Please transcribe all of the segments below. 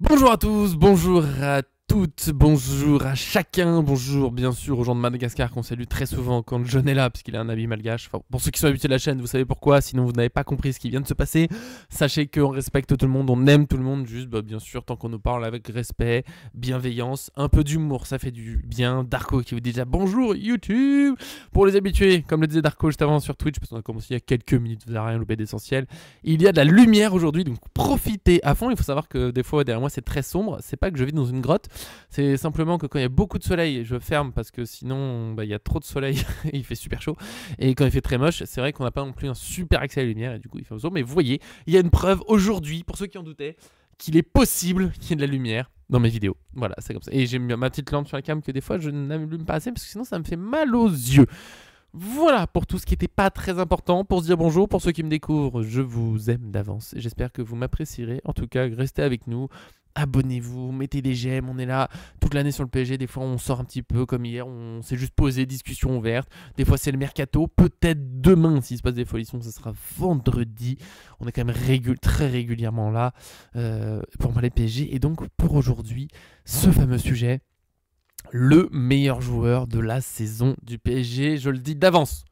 Bonjour à tous, bonjour à toutes, bonjour à chacun, bonjour bien sûr aux gens de Madagascar qu'on salue très souvent quand John est là parce qu'il a un habit malgache. Enfin, pour ceux qui sont habitués de la chaîne, vous savez pourquoi, sinon vous n'avez pas compris ce qui vient de se passer. Sachez qu'on respecte tout le monde, on aime tout le monde, juste bien sûr tant qu'on nous parle avec respect, bienveillance, un peu d'humour, ça fait du bien. Darko qui vous dit déjà bonjour YouTube. Pour les habitués, comme le disait Darko juste avant sur Twitch, parce qu'on a commencé il y a quelques minutes, vous n'avez rien loupé d'essentiel. Il y a de la lumière aujourd'hui, donc profitez à fond. Il faut savoir que des fois derrière moi c'est très sombre, c'est pas que je vis dans une grotte. C'est simplement que quand il y a beaucoup de soleil, je ferme parce que sinon il y a trop de soleil et il fait super chaud. Et quand il fait très moche, c'est vrai qu'on n'a pas non plus un super accès à la lumière et du coup il fait sombre. Mais vous voyez, il y a une preuve aujourd'hui, pour ceux qui en doutaient, qu'il est possible qu'il y ait de la lumière dans mes vidéos. Voilà, c'est comme ça. Et j'ai mis ma petite lampe sur la cam que des fois je n'allume pas assez parce que sinon ça me fait mal aux yeux. Voilà pour tout ce qui n'était pas très important. Pour se dire bonjour, pour ceux qui me découvrent, je vous aime d'avance. J'espère que vous m'apprécierez. En tout cas, restez avec nous. Abonnez-vous, mettez des j'aime, on est là toute l'année sur le PSG, des fois on sort un petit peu comme hier, on s'est juste posé, discussion ouverte, des fois c'est le mercato, peut-être demain s'il se passe des folissons, ce sera vendredi, on est quand même très régulièrement là pour parler PSG, et donc pour aujourd'hui, ce fameux sujet, le meilleur joueur de la saison du PSG, je le dis d'avance.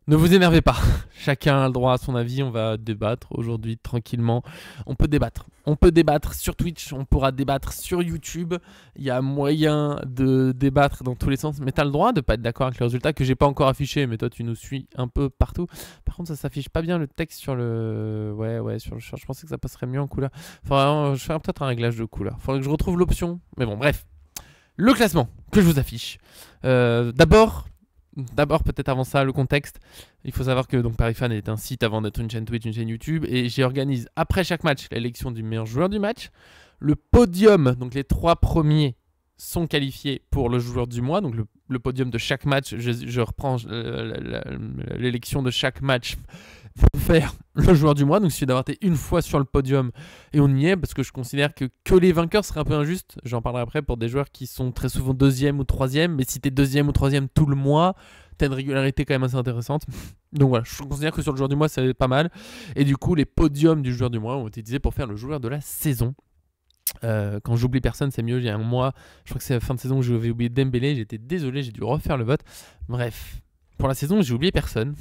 Ne vous énervez pas, chacun a le droit à son avis, on va débattre aujourd'hui tranquillement. On peut débattre sur Twitch, on pourra débattre sur YouTube. Il y a moyen de débattre dans tous les sens, mais tu as le droit de pas être d'accord avec le résultat que j'ai pas encore affiché, mais toi tu nous suis un peu partout. Par contre ça s'affiche pas bien le texte sur le... Ouais, sur le chat, je pensais que ça passerait mieux en couleur. Faudrait je ferai peut-être un réglage de couleur, faudrait que je retrouve l'option, mais bon bref. Le classement que je vous affiche. D'abord, peut-être avant ça, le contexte. Il faut savoir que donc, ParisFan est un site avant d'être une chaîne Twitch, une chaîne YouTube. Et j'organise après chaque match l'élection du meilleur joueur du match. Le podium, donc les 3 premiers sont qualifiés pour le joueur du mois. Donc le podium de chaque match, je reprends l'élection de chaque match pour faire le joueur du mois. Donc il suffit d'avoir été une fois sur le podium et on y est parce que je considère que les vainqueurs seraient un peu injustes. J'en parlerai après pour des joueurs qui sont très souvent 2e ou 3e. Mais si t'es 2e ou 3e tout le mois, t'as une régularité quand même assez intéressante. Donc voilà, je considère que sur le joueur du mois c'est pas mal. Et du coup les podiums du joueur du mois ont été utilisés pour faire le joueur de la saison. Quand j'oublie personne c'est mieux, il y a un mois, je crois que c'est la fin de saison où j'avais oublié Dembélé, j'étais désolé, j'ai dû refaire le vote. Bref, pour la saison j'ai oublié personne.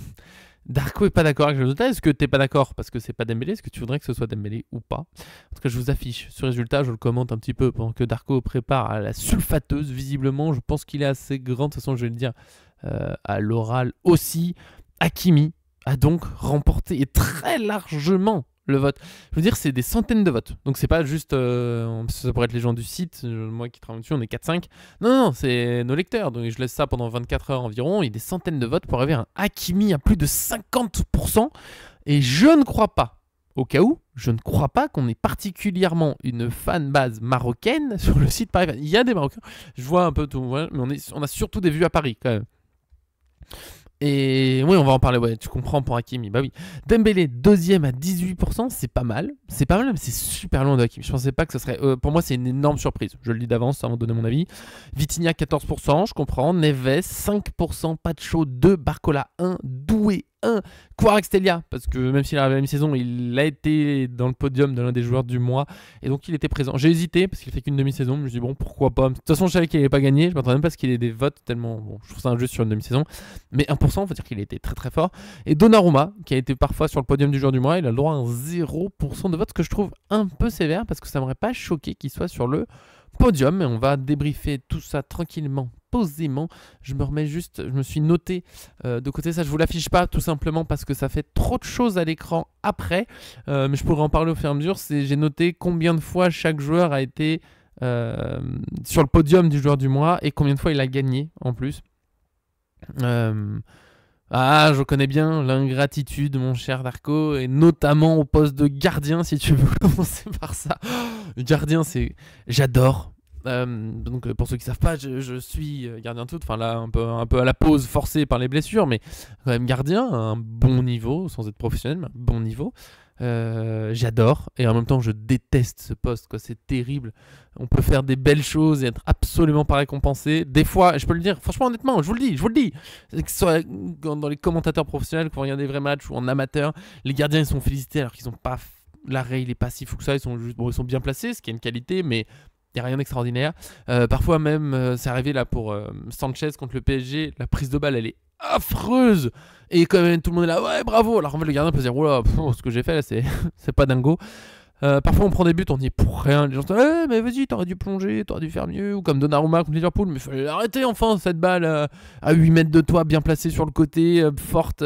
Darko est pas d'accord avec le résultat. Est-ce que t'es pas d'accord parce que c'est pas Dembélé? Est-ce que tu voudrais que ce soit Dembélé ou pas? En tout cas je vous affiche ce résultat, je le commente un petit peu pendant que Darko prépare à la sulfateuse. Visiblement je pense qu'il est assez grand, de toute façon je vais le dire à l'oral aussi. Hakimi a donc remporté et très largement le vote. Je veux dire, c'est des centaines de votes. Donc c'est pas juste... ça pourrait être les gens du site. Moi qui travaille dessus, on est 4-5. Non, c'est nos lecteurs. Donc je laisse ça pendant 24 heures environ. Il y a des centaines de votes pour arriver à un Hakimi à plus de 50%. Et je ne crois pas, au cas où, je ne crois pas qu'on ait particulièrement une fanbase marocaine sur le site ParisFan. Il y a des Marocains. Je vois un peu tout. Ouais, mais on a surtout des vues à Paris quand même. Et oui, on va en parler, ouais, tu comprends pour Hakimi, bah oui. Dembélé, 2e à 18%, c'est pas mal. C'est pas mal, mais c'est super loin de Hakimi. Je pensais pas que ce serait... pour moi, c'est une énorme surprise. Je le dis d'avance avant de donner mon avis. Vitinha, 14%, je comprends. Neves, 5%. Pacho, 2%. Barcola, 1%. Doué, 1. Kvaratskhelia, parce que même s'il a la même saison, il a été dans le podium de l'un des joueurs du mois. Et donc, il était présent. J'ai hésité, parce qu'il fait qu'une demi-saison. Je me suis dit, bon, pourquoi pas. De toute façon, je savais qu'il n'allait pas gagner. Je m'attendais même pas à ce qu'il ait des votes tellement... Bon, je trouve ça injuste sur une demi-saison. Mais 1%, il faut dire qu'il a été très très fort. Et Donnarumma, qui a été parfois sur le podium du joueur du mois, il a le droit à un 0% de vote, ce que je trouve un peu sévère, parce que ça m'aurait pas choqué qu'il soit sur le podium. Et on va débriefer tout ça tranquillement, posément. Je me suis noté de côté, ça je vous l'affiche pas tout simplement parce que ça fait trop de choses à l'écran après, mais je pourrais en parler au fur et à mesure. J'ai noté combien de fois chaque joueur a été sur le podium du joueur du mois et combien de fois il a gagné en plus. Je connais bien l'ingratitude, mon cher Darko, et notamment au poste de gardien, si tu veux commencer par ça. Gardien, j'adore. Donc pour ceux qui savent pas, je suis gardien de foot, enfin là un peu à la pause forcée par les blessures, mais quand même gardien à un bon niveau, sans être professionnel, mais un bon niveau. J'adore et en même temps je déteste ce poste, quoi. C'est terrible. On peut faire des belles choses et être absolument pas récompensé. Des fois, je peux le dire, franchement, honnêtement, je vous le dis. Que ce soit dans les commentateurs professionnels, quand on regarde des vrais matchs ou en amateur, les gardiens ils sont félicités alors qu'ils n'ont pas L'arrêt, il est pas si fou que ça. Ils sont ils sont bien placés, ce qui est une qualité, mais il n'y a rien d'extraordinaire. Parfois même, c'est arrivé là pour Sanchez contre le PSG. La prise de balle, elle est affreuse. Et quand même, tout le monde est là, ouais, bravo. Alors en fait, le gardien peut se dire, oh là, ce que j'ai fait là, c'est pas dingo. Parfois on prend des buts, on n'y est pour rien. Les gens se disent, mais vas-y, t'aurais dû plonger, t'aurais dû faire mieux. Ou comme Donnarumma contre Liverpool, mais il fallait arrêter enfin cette balle à 8 mètres de toi, bien placée sur le côté, forte.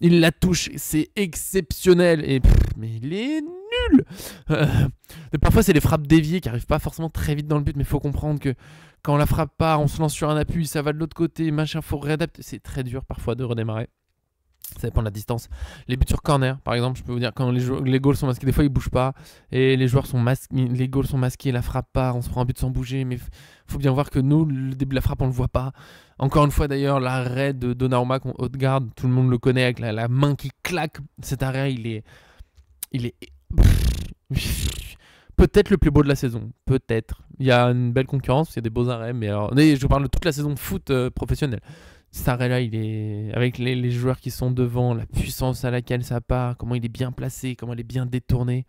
Il la touche, c'est exceptionnel. Et mais il est nul. Parfois c'est les frappes déviées qui arrivent pas forcément très vite dans le but, mais il faut comprendre que quand la frappe part, on se lance sur un appui, ça va de l'autre côté, machin, faut réadapter. C'est très dur parfois de redémarrer. Ça dépend de la distance. Les buts sur corner, par exemple, je peux vous dire, quand les goals sont masqués, des fois ils bougent pas. Et les joueurs sont masqués, les goals sont masqués, la frappe part, on se prend un but sans bouger. Mais faut bien voir que nous, le début de la frappe, on le voit pas. Encore une fois d'ailleurs, l'arrêt de Donnarumma contre Odegaard, tout le monde le connaît avec la main qui claque. Cet arrêt, il est peut-être le plus beau de la saison. Peut-être. Il y a une belle concurrence, il y a des beaux arrêts. Mais alors, je parle de toute la saison de foot professionnelle. Cet arrêt-là, il est avec les joueurs qui sont devant, la puissance à laquelle ça part, comment il est bien placé, comment il est bien détourné.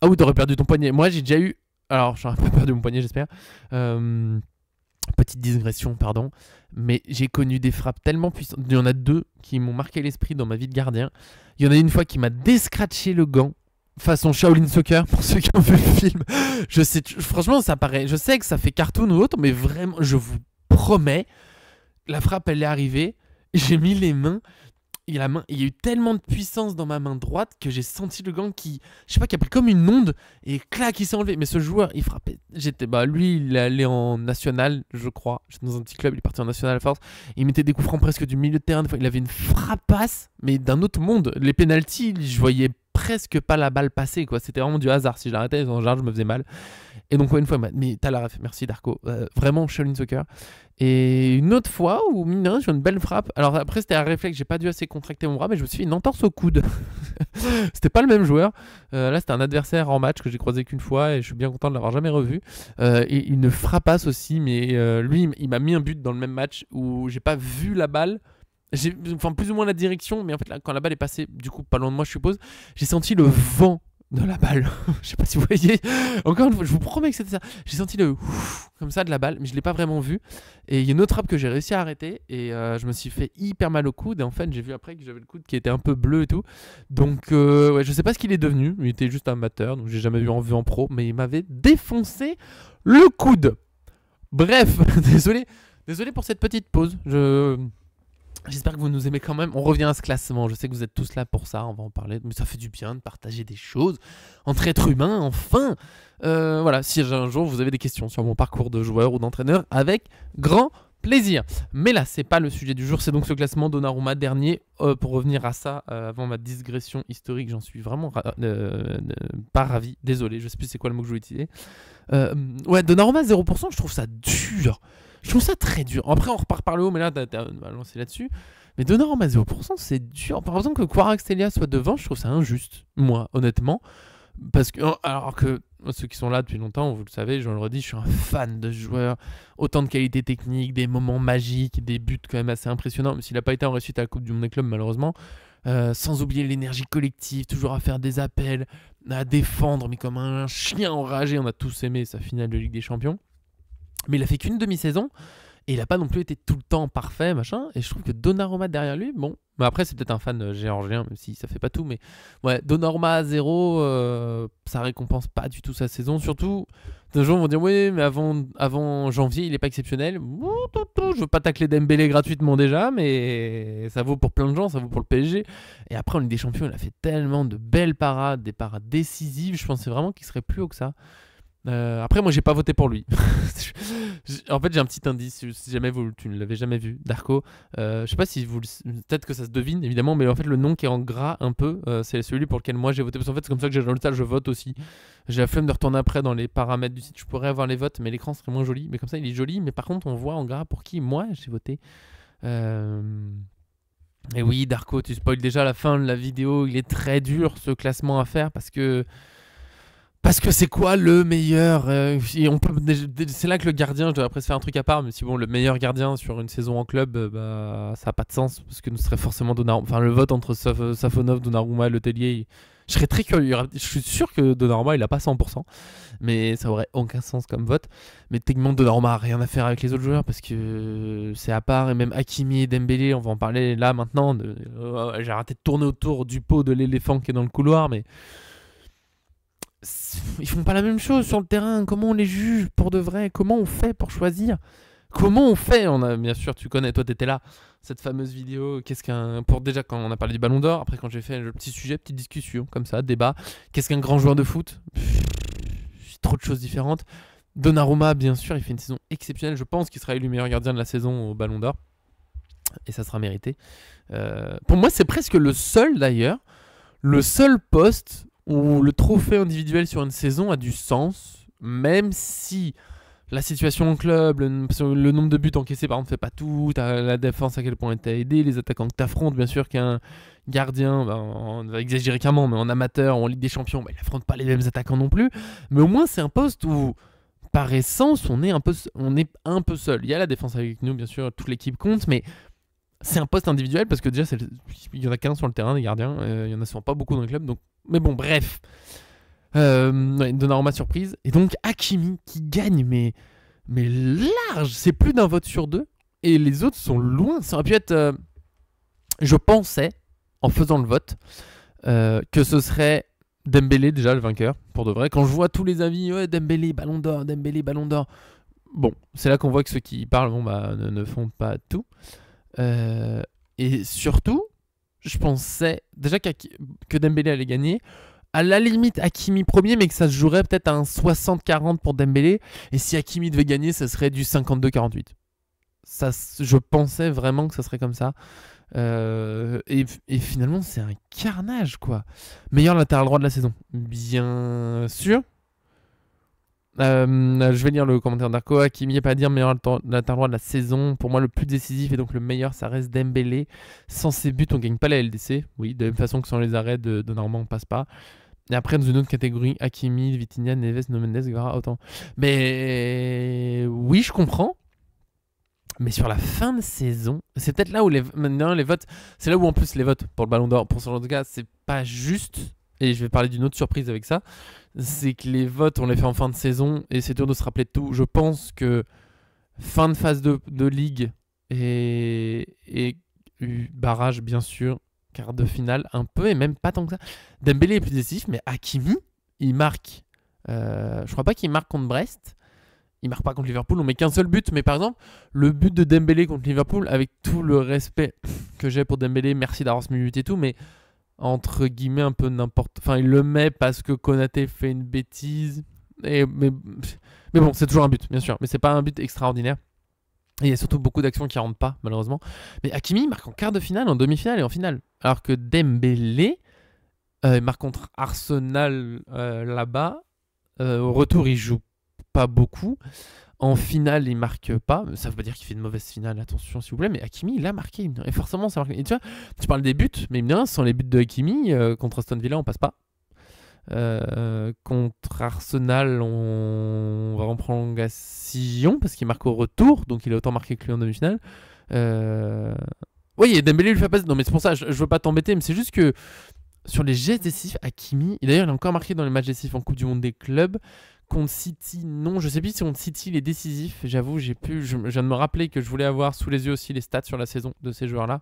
Ah oui, t'aurais perdu ton poignet. Moi, j'ai déjà eu... Alors, j'aurais pas perdu mon poignet, j'espère. Petite digression, pardon. Mais j'ai connu des frappes tellement puissantes. Il y en a 2 qui m'ont marqué l'esprit dans ma vie de gardien. Il y en a une fois qui m'a descratché le gant. Façon Shaolin Soccer, pour ceux qui ont vu le film. Franchement, ça paraît... Je sais que ça fait cartoon ou autre, mais vraiment, je vous promets... La frappe, elle est arrivée, j'ai mis les mains, et il y a eu tellement de puissance dans ma main droite que j'ai senti le gant qui, je sais pas, qui a pris comme une onde, et clac, il s'est enlevé. Mais ce joueur, il frappait, lui, il est allé en national, je crois, j'étais dans un petit club, il est parti en national à force, il mettait des coups francs presque du milieu de terrain, il avait une frappasse, mais d'un autre monde. Les pénaltys, je voyais presque pas la balle passer, quoi. C'était vraiment du hasard. Si je l'arrêtais, en général, je me faisais mal. Et donc, une fois, mais t'as la ref, merci Darko. Vraiment, Shaolin Soccer. Et une autre fois où, mine de rien, j'ai une belle frappe. Alors après, c'était un réflexe, j'ai pas dû assez contracter mon bras, mais je me suis fait une entorse au coude. C'était pas le même joueur. Là, c'était un adversaire en match que j'ai croisé qu'une fois et je suis bien content de l'avoir jamais revu. Et une frappasse aussi, mais lui, il m'a mis un but dans le même match où j'ai pas vu la balle. Enfin, plus ou moins la direction, mais en fait, là, quand la balle est passée, du coup, pas loin de moi, je suppose, j'ai senti le vent de la balle. Je sais pas si vous voyez. Encore une fois, je vous promets que c'était ça. J'ai senti le comme ça de la balle, mais je l'ai pas vraiment vu. Et il y a une autre frappe que j'ai réussi à arrêter et je me suis fait hyper mal au coude. Et en fait, j'ai vu après que j'avais le coude qui était un peu bleu et tout. Donc, ouais, je sais pas ce qu'il est devenu. Il était juste amateur, donc j'ai jamais vu en vue en pro, mais il m'avait défoncé le coude. Bref, désolé pour cette petite pause. J'espère que vous nous aimez quand même. On revient à ce classement. Je sais que vous êtes tous là pour ça. On va en parler. Mais ça fait du bien de partager des choses entre êtres humains. Enfin, voilà. Si un jour vous avez des questions sur mon parcours de joueur ou d'entraîneur, avec grand plaisir. Mais là, c'est pas le sujet du jour. C'est donc ce classement. Donnarumma dernier. Pour revenir à ça, avant ma digression historique, j'en suis vraiment pas ravi. Désolé. Je sais plus c'est quoi le mot que je voulais utiliser. Ouais, Donnarumma 0%. Je trouve ça dur. Je trouve ça très dur. Après, on repart par le haut, mais là, t'as lancé là-dessus. Mais Donnarumma 0%, c'est dur. Par exemple, que Kvaratskhelia soit devant, je trouve ça injuste, moi, honnêtement. Parce que, alors que ceux qui sont là depuis longtemps, vous le savez, je le redis, je suis un fan de joueurs. Autant de qualité technique, des moments magiques, des buts quand même assez impressionnants, même s'il n'a pas été en réussite à la Coupe du Monde des clubs, malheureusement. Sans oublier l'énergie collective, toujours à faire des appels, à défendre, mais comme un chien enragé. On a tous aimé sa finale de Ligue des Champions. Mais il a fait qu'une demi-saison et il n'a pas non plus été tout le temps parfait, machin. Et je trouve que Donnarumma derrière lui, bon. Mais après, c'est peut-être un fan géorgien, même si ça fait pas tout. Mais ouais, Donnarumma à 0, ça récompense pas du tout sa saison. Surtout, des gens vont dire oui, mais avant janvier, il est pas exceptionnel. Je veux pas tacler Dembélé gratuitement déjà, mais ça vaut pour plein de gens, ça vaut pour le PSG. Et après, en Ligue des Champions, il a fait tellement de belles parades, des parades décisives. Je pensais vraiment qu'il serait plus haut que ça. Après, moi, j'ai pas voté pour lui. En fait, j'ai un petit indice. Si jamais tu ne l'avais jamais vu, Darko. Je sais pas si peut-être que ça se devine, évidemment, mais en fait, le nom qui est en gras un peu, c'est celui pour lequel moi j'ai voté. Parce qu'en fait, c'est comme ça que j'ai dans le tas, je vote aussi. J'ai la flemme de retourner après dans les paramètres du site. Je pourrais avoir les votes, mais l'écran serait moins joli. Mais comme ça, il est joli. Mais par contre, on voit en gras pour qui moi j'ai voté. Et oui, Darko, tu spoil déjà la fin de la vidéo. Il est très dur ce classement à faire parce que c'est quoi le meilleur c'est là que le gardien, je devrais après se faire un truc à part, mais si bon, le meilleur gardien sur une saison en club, ça n'a pas de sens, parce que nous serait forcément Donnarumma. Enfin, le vote entre Safonov, Donnarumma et Letellier, Je serais très curieux. Je suis sûr que Donnarumma, il a pas 100%. Mais ça aurait aucun sens comme vote. Mais techniquement, Donnarumma a rien à faire avec les autres joueurs parce que c'est à part. Et même Hakimi et Dembélé, on va en parler là maintenant. J'ai arrêté de tourner autour du pot de l'éléphant qui est dans le couloir. Mais ils font pas la même chose sur le terrain. Comment on les juge pour de vrai? Comment on fait pour choisir? Comment on fait? Bien sûr, tu connais, toi t'étais là, cette fameuse vidéo. Pour déjà quand on a parlé du Ballon d'Or, après quand j'ai fait le petit sujet, petite discussion comme ça, débat. Qu'est-ce qu'un grand joueur de foot? Trop de choses différentes. Donnarumma, bien sûr, il fait une saison exceptionnelle. Je pense qu'il sera élu meilleur gardien de la saison au Ballon d'Or et ça sera mérité. Pour moi, c'est presque le seul d'ailleurs, le seul poste où le trophée individuel sur une saison a du sens, même si la situation en club, le nombre de buts encaissés par exemple fait pas tout, la défense à quel point elle t'a aidé, les attaquants que t'affrontes, bien sûr qu'un gardien, on va exagérer clairement, mais en amateur, en Ligue des Champions, il affronte pas les mêmes attaquants non plus, mais au moins c'est un poste où par essence on est un peu seul. Il y a la défense avec nous, bien sûr, toute l'équipe compte, mais c'est un poste individuel parce que déjà il y en a qu'un sur le terrain des gardiens, il y en a souvent pas beaucoup dans le club, donc mais bon bref. Donnarumma surprise et donc Hakimi qui gagne mais large, c'est plus d'un vote sur deux et les autres sont loin. Ça aurait pu être je pensais en faisant le vote que ce serait Dembélé déjà le vainqueur pour de vrai. Quand je vois tous les avis, ouais, Dembélé Ballon d'Or, bon, c'est là qu'on voit que ceux qui parlent ne font pas tout. Et surtout je pensais déjà que Dembélé allait gagner. À la limite, Hakimi premier, mais que ça se jouerait peut-être à un 60-40 pour Dembélé. Et si Hakimi devait gagner, ça serait du 52-48. Je pensais vraiment que ça serait comme ça. Et finalement, c'est un carnage, quoi. Meilleur latéral droit de la saison. Bien sûr. Je vais lire le commentaire d'Arco. Hakimi n'est pas à dire meilleur latéral droit de la saison. Pour moi, le plus décisif et donc le meilleur, ça reste Dembélé. Sans ses buts, on gagne pas la LDC. Oui, de la même façon que sans les arrêts de Normand, on passe pas. Et après, dans une autre catégorie, Hakimi, Vitinha, Neves, Mendes, Guevara, autant. Mais oui, je comprends. Mais sur la fin de saison, c'est peut-être là où maintenant les votes, c'est là où en plus les votes pour le Ballon d'Or, pour ce genre de cas, c'est pas juste. Et je vais parler d'une autre surprise avec ça. C'est que les votes, on les fait en fin de saison et c'est dur de se rappeler de tout. Je pense que fin de phase de ligue et barrage, bien sûr, quart de finale, un peu et même pas tant que ça. Dembélé est plus décisif, mais Hakimi, il marque. Je crois pas qu'il marque contre Brest. Il marque pas contre Liverpool, on met qu'un seul but. Mais par exemple, le but de Dembélé contre Liverpool, avec tout le respect que j'ai pour Dembélé, merci d'avoir ce minute et tout, mais entre guillemets un peu n'importe. Enfin, il le met parce que Konaté fait une bêtise. Mais bon, c'est toujours un but, bien sûr. Mais c'est pas un but extraordinaire. Et il y a surtout beaucoup d'actions qui rentrent pas, malheureusement. Mais Hakimi marque en quart de finale, en demi-finale et en finale. Alors que Dembélé il marque contre Arsenal là-bas. Au retour, il joue pas beaucoup. En finale, il marque pas. Ça veut pas dire qu'il fait une mauvaise finale, attention s'il vous plaît. Mais Hakimi, il a marqué. Et forcément, ça marque. Et tu vois, tu parles des buts, mais bien, sans les buts de Hakimi, contre Aston Villa, on passe pas. Contre Arsenal, on va en prolongation parce qu'il marque au retour, donc il a autant marqué que lui en demi-finale. Oui, et Dembélé lui fait pas. Non, mais c'est pour ça, je veux pas t'embêter, mais c'est juste que sur les gestes décisifs, Hakimi, et d'ailleurs, il a encore marqué dans les matchs décisifs en Coupe du Monde des clubs. Contre City, non, je sais plus si contre City il est décisif. J'avoue, je viens de me rappeler que je voulais avoir sous les yeux aussi les stats sur la saison de ces joueurs-là.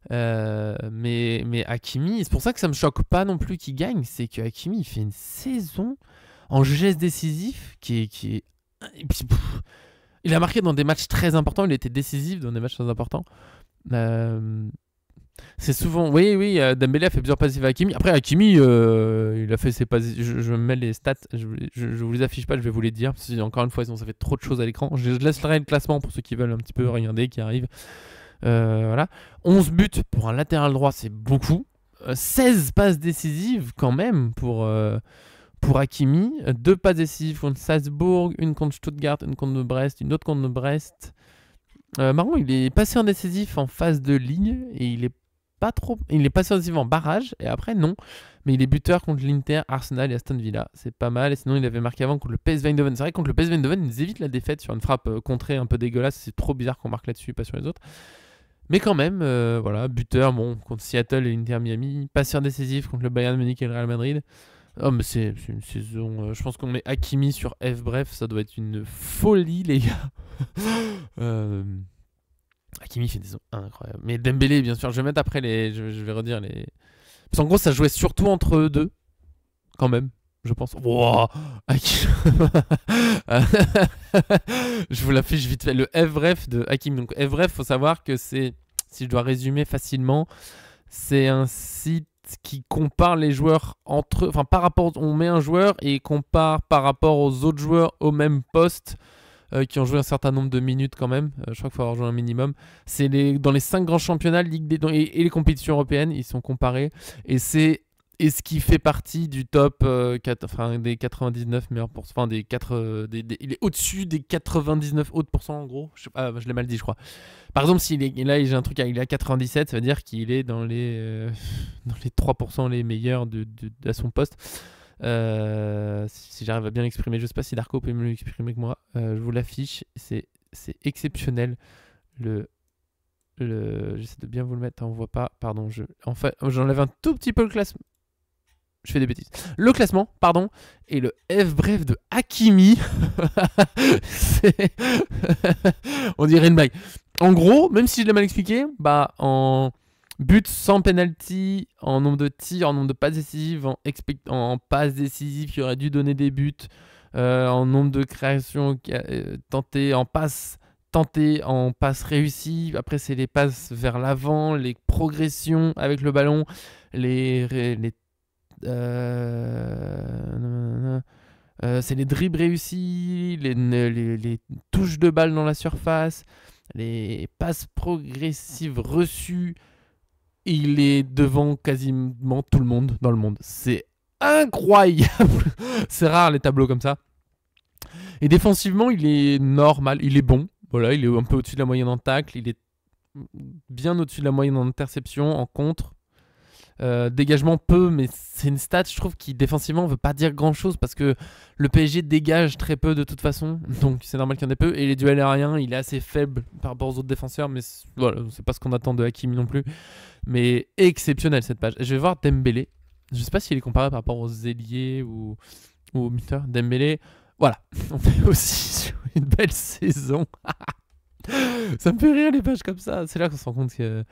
Mais Hakimi, c'est pour ça que ça me choque pas non plus qu'il gagne, c'est que Hakimi il fait une saison en geste décisif qui est il a marqué dans des matchs très importants, il était décisif dans des matchs très importants. C'est souvent, oui, Dembélé a fait plusieurs passes à Hakimi. Après Hakimi, il a fait ses passes. Je mets les stats, je vous les affiche pas, je vais vous les dire. Parce que, encore une fois, sinon ça fait trop de choses à l'écran. Je laisserai le classement pour ceux qui veulent un petit peu regarder, qui arrivent. Voilà. 11 buts pour un latéral droit, c'est beaucoup. 16 passes décisives quand même pour Hakimi. 2 passes décisives contre Salzbourg, une contre Stuttgart, une contre Brest, une autre contre Brest. Marron, il est passé en décisif en phase de ligne et il est pas trop. Il est passé en décisif en barrage et après non. Mais il est buteur contre l'Inter, Arsenal et Aston Villa. C'est pas mal. Et sinon, il avait marqué avant contre le PSV Eindhoven. C'est vrai que contre le PSV Eindhoven, ils évitent la défaite sur une frappe contrée un peu dégueulasse. C'est trop bizarre qu'on marque là-dessus, pas sur les autres. Mais quand même, voilà, buteur, bon, contre Seattle et l'Inter Miami, passeur décisif contre le Bayern Munich et le Real Madrid. Oh, mais c'est une saison. Je pense qu'on met Hakimi sur F, bref, ça doit être une folie, les gars. Hakimi fait des saisons incroyables. Mais Dembélé, bien sûr, je vais mettre après les. Je vais redire les. Parce qu'en gros, ça jouait surtout entre eux deux, quand même, je pense. Wow, je vous l'affiche vite fait. Le F bref de Hakimi. Donc F bref, faut savoir que c'est, si je dois résumer facilement, c'est un site qui compare les joueurs entre eux. Enfin, par rapport, on met un joueur et il compare par rapport aux autres joueurs au même poste. Qui ont joué un certain nombre de minutes quand même. Je crois qu'il faut avoir joué un minimum. C'est dans les 5 grands championnats et les compétitions européennes, ils sont comparés. Et ce qui fait partie du top des 99 meilleurs pourcents. Enfin, il est au-dessus des 99 autres pourcents en gros. Je l'ai mal dit, je crois. Par exemple, là, j'ai un truc, il est à 97, ça veut dire qu'il est dans les 3% les meilleurs à son poste. Si j'arrive à bien l'exprimer, je sais pas si Darko peut mieux l'exprimer que moi. Je vous l'affiche, c'est exceptionnel. J'essaie de bien vous le mettre, on voit pas. Pardon, j'enlève un tout petit peu le classement. Je fais des bêtises. Le classement, pardon, et le F bref de Hakimi. On dirait une blague. En gros, même si je l'ai mal expliqué, en but sans penalty, en nombre de tirs, en nombre de passes décisives, en passes décisives qui auraient dû donner des buts, en nombre de créations tentées, en passes tentées, en passes réussies. Après, c'est les passes vers l'avant, les progressions avec le ballon, c'est les dribbles réussis, les touches de balle dans la surface, les passes progressives reçues. Il est devant quasiment tout le monde dans le monde. C'est incroyable. C'est rare les tableaux comme ça. Et défensivement, il est normal, il est bon. Voilà, il est un peu au-dessus de la moyenne en tacle, il est bien au-dessus de la moyenne en interception, en contre. Dégagement peu, mais c'est une stat, je trouve, qui défensivement veut pas dire grand chose parce que le PSG dégage très peu de toute façon, donc c'est normal qu'il y en ait peu. Et les duels aériens, il est assez faible par rapport aux autres défenseurs, mais voilà, c'est pas ce qu'on attend de Hakimi non plus. Mais exceptionnel cette page. Je vais voir Dembélé. Je sais pas s'il est comparé par rapport aux ailiers ou aux buteurs. Dembélé, voilà, on est aussi sur une belle saison. Ça me fait rire les pages comme ça. C'est là qu'on se rend compte que.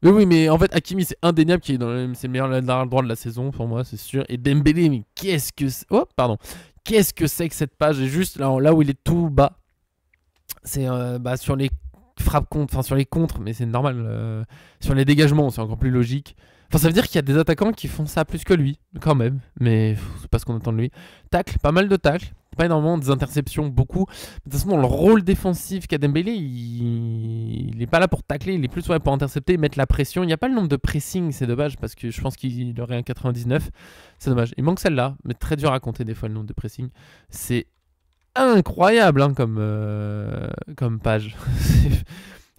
Mais oui, mais en fait, Hakimi, c'est indéniable qu'il est c'est le meilleur latéral droit de la saison, pour moi, c'est sûr. Et Dembélé, mais qu'est-ce que c'est... Oh, pardon. Qu'est-ce que c'est que cette page? Et juste là où il est tout bas, c'est sur les frappes contre, enfin sur les contres, mais c'est normal. Sur les dégagements, c'est encore plus logique. Enfin, ça veut dire qu'il y a des attaquants qui font ça plus que lui, quand même. Mais c'est pas ce qu'on attend de lui. Tacle, pas mal de tacles. Pas énormément, des interceptions, beaucoup. De toute façon, dans le rôle défensif qu'a Dembélé, il n'est pas là pour tacler, il est plus pour intercepter, mettre la pression. Il n'y a pas le nombre de pressing, c'est dommage, parce que je pense qu'il aurait un 99. C'est dommage. Il manque celle-là, mais très dur à compter des fois le nombre de pressing. C'est incroyable hein, comme page.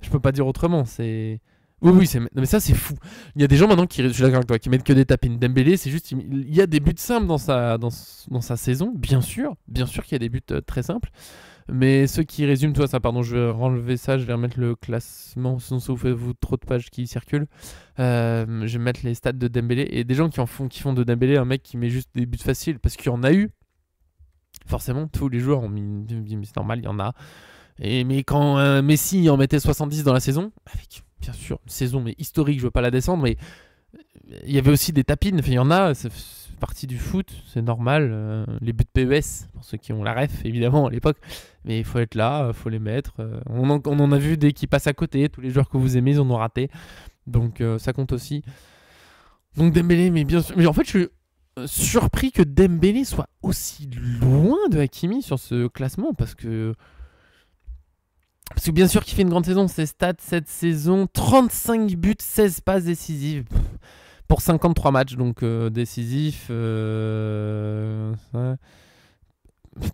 Je peux pas dire autrement, c'est... Oui, mais ça c'est fou. Il y a des gens maintenant je suis d'accord avec toi, qui mettent que des tapines. Dembélé, c'est juste, il y a des buts simples dans sa saison, bien sûr qu'il y a des buts très simples. Mais ceux qui résument, toi, ça, pardon, je vais enlever ça, je vais remettre le classement, sinon ça vous fait trop de pages qui circulent. Je vais mettre les stats de Dembélé et des gens qui font de Dembélé un mec qui met juste des buts faciles, parce qu'il y en a eu. Forcément, tous les joueurs ont mis, c'est normal, il y en a. Mais quand Messi en mettait 70 dans la saison, avec bien sûr une saison mais historique, je veux pas la descendre, mais il y avait aussi des tapines. Enfin, il y en a, c'est partie du foot, c'est normal. Les buts PES, pour ceux qui ont la ref évidemment à l'époque, mais il faut être là, il faut les mettre. On en a vu des qui passent à côté, tous les joueurs que vous aimez, ils en ont raté, donc ça compte aussi. Donc Dembélé, mais bien sûr, mais en fait je suis surpris que Dembélé soit aussi loin de Hakimi sur ce classement, parce que bien sûr qu'il fait une grande saison. Ses stats cette saison, 35 buts, 16 passes décisives pour 53 matchs, donc décisifs,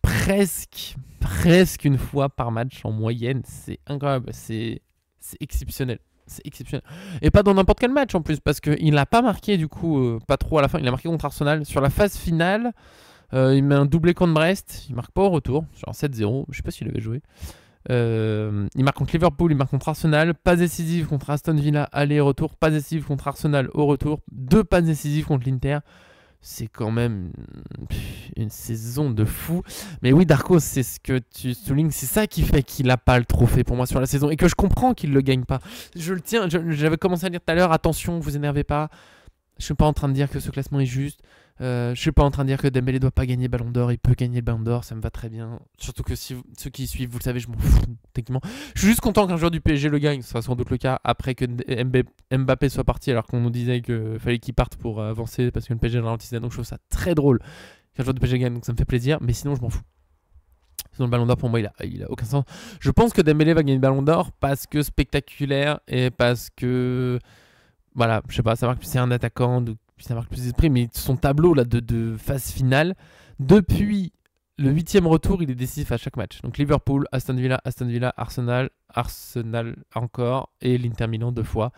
presque une fois par match en moyenne. C'est incroyable, c'est exceptionnel. C'est exceptionnel. Et pas dans n'importe quel match en plus, parce qu'il n'a pas marqué du coup, pas trop à la fin. Il a marqué contre Arsenal. Sur la phase finale, il met un doublé contre Brest. Il marque pas au retour, sur un 7-0. Je sais pas s'il avait joué. Il marque contre Liverpool, il marque contre Arsenal, passe décisive contre Aston Villa, aller-retour, passe décisive contre Arsenal au retour, 2 passes décisives contre l'Inter. C'est quand même une saison de fou. Mais oui, Darko, c'est ce que tu soulignes, c'est ça qui fait qu'il n'a pas le trophée pour moi sur la saison et que je comprends qu'il ne le gagne pas. Je le tiens, j'avais commencé à dire tout à l'heure, attention, vous énervez pas. Je suis pas en train de dire que ce classement est juste. Je suis pas en train de dire que Dembélé doit pas gagner Ballon d'Or. Il peut gagner le Ballon d'Or, ça me va très bien. Surtout que si ceux qui suivent, vous le savez, je m'en fous techniquement. Je suis juste content qu'un joueur du PSG le gagne. Ce sera sans doute le cas après que Mbappé soit parti, alors qu'on nous disait qu'il fallait qu'il parte pour avancer parce que le PSG ralentissait. Donc je trouve ça très drôle qu'un joueur du PSG gagne. Donc ça me fait plaisir. Mais sinon, je m'en fous. Sinon, le Ballon d'Or pour moi, il a aucun sens. Je pense que Dembélé va gagner le Ballon d'Or parce que spectaculaire et parce que voilà, je sais pas, ça marque c'est un attaquant, ça marque plus d'esprit, mais son tableau là de phase finale, depuis le 8e retour, il est décisif à chaque match. Donc Liverpool, Aston Villa, Arsenal encore, et l'Inter Milan 2 fois.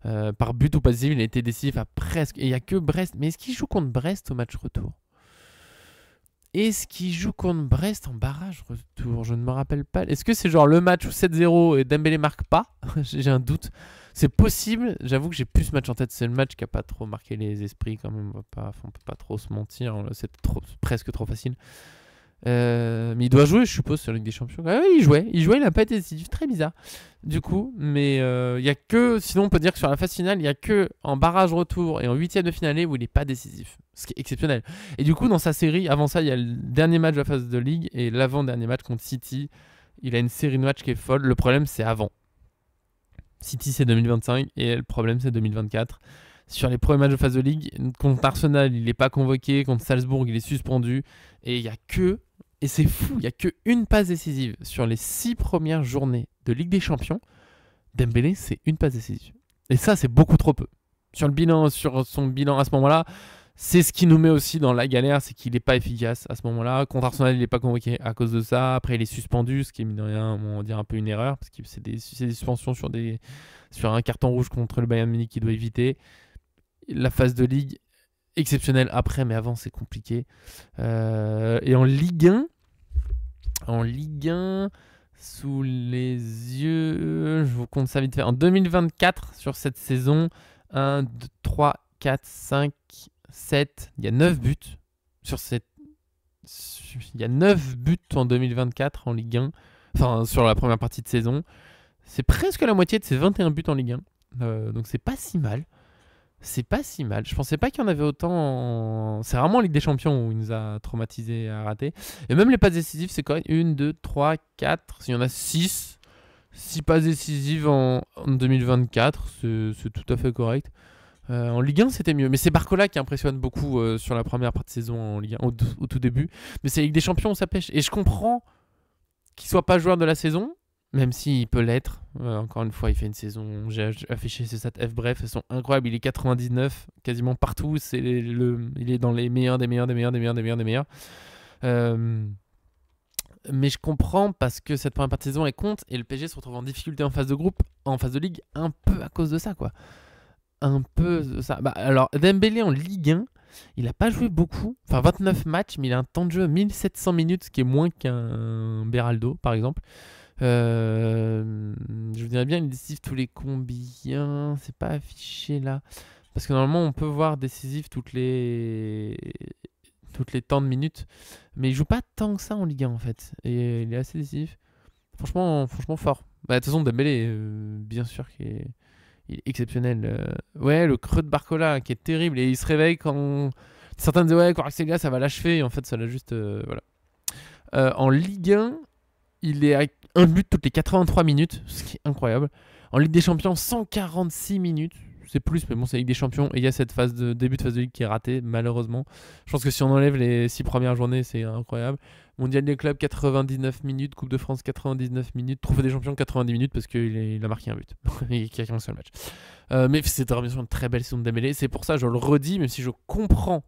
Par but ou pas décisif, il a été décisif à presque. Et il n'y a que Brest. Mais est-ce qu'il joue contre Brest au match retour ? Est-ce qu'il joue contre Brest en barrage retour ? Je ne me rappelle pas. Est-ce que c'est genre le match où 7-0 et Dembélé marque pas ? J'ai un doute. C'est possible. J'avoue que j'ai plus ce match en tête. C'est le match qui n'a pas trop marqué les esprits quand même. On peut pas trop se mentir. C'est presque trop facile. Mais il doit jouer, je suppose, sur la Ligue des Champions. Ah oui, il jouait, il n'a pas été décisif, très bizarre. Du coup, mais il y a que, sinon on peut dire que sur la phase finale, il y a que en barrage retour et en 8e de finale où il n'est pas décisif, ce qui est exceptionnel. Et du coup, dans sa série, avant ça, il y a le dernier match de la phase de Ligue et l'avant-dernier match contre City. Il a une série de matchs qui est folle. Le problème, c'est avant. City, c'est 2025 et le problème, c'est 2024. Sur les premiers matchs de phase de Ligue, contre Arsenal, il n'est pas convoqué. Contre Salzbourg, il est suspendu. Et il n'y a que, et c'est fou, il n'y a qu'une passe décisive. Sur les 6 premières journées de Ligue des Champions, Dembélé, c'est une passe décisive. Et ça, c'est beaucoup trop peu. Sur son bilan à ce moment-là, c'est ce qui nous met aussi dans la galère, c'est qu'il n'est pas efficace à ce moment-là. Contre Arsenal, il n'est pas convoqué à cause de ça. Après, il est suspendu, ce qui est, mine de rien, on va dire un peu une erreur, parce que c'est des suspensions sur un carton rouge contre le Bayern Munich qu'il doit éviter. La phase de Ligue, exceptionnelle après, mais avant, c'est compliqué. Et en Ligue 1, sous les yeux, je vous compte ça vite fait. En 2024, sur cette saison, 1, 2, 3, 4, 5, 7, il y a 9 buts. Il y a 9 buts en 2024 en Ligue 1, enfin sur la première partie de saison. C'est presque la moitié de ses 21 buts en Ligue 1. Donc c'est pas si mal. C'est pas si mal. Je pensais pas qu'il y en avait autant. C'est vraiment en Ligue des Champions où il nous a traumatisé à rater. Et même les passes décisives, c'est correct. 1, 2, 3, 4. Il y en a 6. 6 passes décisives en 2024. C'est tout à fait correct. En Ligue 1, c'était mieux. Mais c'est Barcola qui impressionne beaucoup sur la première partie de saison en Ligue 1, au tout début. Mais c'est Ligue des Champions où ça pêche. Et je comprends qu'il soit pas joueur de la saison. Même s'il peut l'être. Encore une fois, il fait une saison. J'ai affiché ses stats F. Bref, elles sont incroyables. Il est 99 quasiment partout. Il est dans les meilleurs des meilleurs. Mais je comprends parce que cette première partie de saison, elle compte. Et le PSG se retrouve en difficulté en phase de groupe, en phase de Ligue, un peu à cause de ça, quoi. Un peu de ça. Alors, Dembélé en Ligue 1, il n'a pas joué beaucoup. Enfin, 29 matchs, mais il a un temps de jeu 1700 minutes, ce qui est moins qu'un Beraldo, par exemple. Je vous dirais bien, il est décisif tous les combien. C'est pas affiché là. Parce que normalement, on peut voir décisif toutes les temps de minutes. Mais il joue pas tant que ça en Ligue 1 en fait. Et il est assez décisif. Franchement fort. De toute façon, Dembélé, bien sûr il est exceptionnel. Ouais, le creux de Barcola qui est terrible. Et il se réveille quand certains disaient ouais, Kvaratskhelia ça va l'achever. Et en fait, ça l'a juste. Voilà. En Ligue 1, il est à un but toutes les 83 minutes, ce qui est incroyable. En Ligue des Champions, 146 minutes. C'est plus, mais bon, c'est Ligue des Champions. Et il y a cette début de phase de Ligue qui est ratée, malheureusement. Je pense que si on enlève les 6 premières journées, c'est incroyable. Mondial des clubs, 99 minutes. Coupe de France, 99 minutes. Trophée des Champions, 90 minutes parce qu'il a marqué un but. Et qu'il a commencé le match. Mais c'était vraiment une très belle saison de Dembélé. C'est pour ça, je le redis, même si je comprends.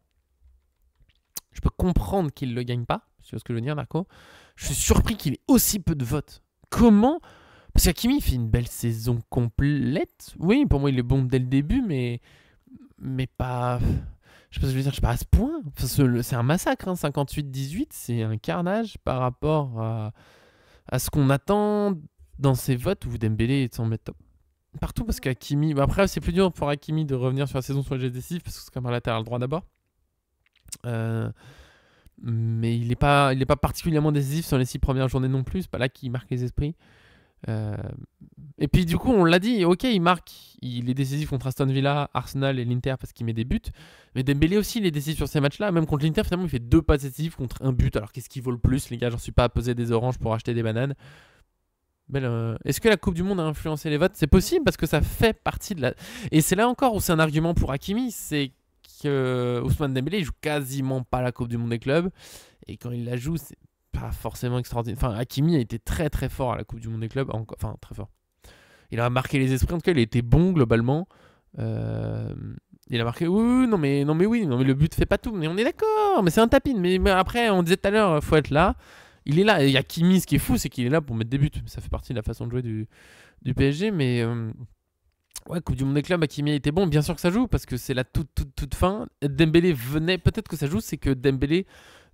Je peux comprendre qu'il ne le gagne pas. Tu vois ce que je veux dire, Marco ? Je suis surpris qu'il ait aussi peu de votes. Comment ? Parce qu'Hakimi fait une belle saison complète. Oui, pour moi, il est bon dès le début, mais pas... Je sais pas ce que je veux dire, je sais pas à ce point. Enfin, c'est un massacre, hein. 58-18, c'est un carnage par rapport à à ce qu'on attend dans ces votes où Dembélé semble être top partout parce qu'Hakimi. Bah après, c'est plus dur pour Hakimi de revenir sur la saison sur les gestes décisifs parce que c'est comme un latéral droit d'abord. Mais il n'est pas particulièrement décisif sur les 6 premières journées non plus. C'est pas là qu'il marque les esprits. Et puis du coup, on l'a dit, ok, il est décisif contre Aston Villa, Arsenal et l'Inter parce qu'il met des buts. Mais Dembélé aussi, il est décisif sur ces matchs-là. Même contre l'Inter, finalement, il fait 2 passes décisives contre un but. Alors qu'est-ce qui vaut le plus, les gars? J'en suis pas à poser des oranges pour acheter des bananes. Est-ce que la Coupe du Monde a influencé les votes? C'est possible parce que ça fait partie de la. Et c'est là encore où c'est un argument pour Hakimi, c'est que Ousmane Dembélé il joue quasiment pas la Coupe du Monde des clubs. Et quand il la joue, c'est pas forcément extraordinaire. Enfin, Hakimi a été très très fort à la Coupe du Monde des clubs. Enfin, très fort. Il a marqué les esprits. En tout cas, il a été bon globalement. Il a marqué. Oui, non mais le but fait pas tout. Mais on est d'accord. Mais c'est un tapin. Mais après, on disait tout à l'heure, faut être là. Il est là. Et Hakimi, ce qui est fou, c'est qu'il est là pour mettre des buts. Ça fait partie de la façon de jouer du PSG. Mais ouais, Coupe du Monde des clubs, Hakimi a été bon. Bien sûr que ça joue parce que c'est la toute fin. Dembélé venait. Peut-être que ça joue, c'est que Dembélé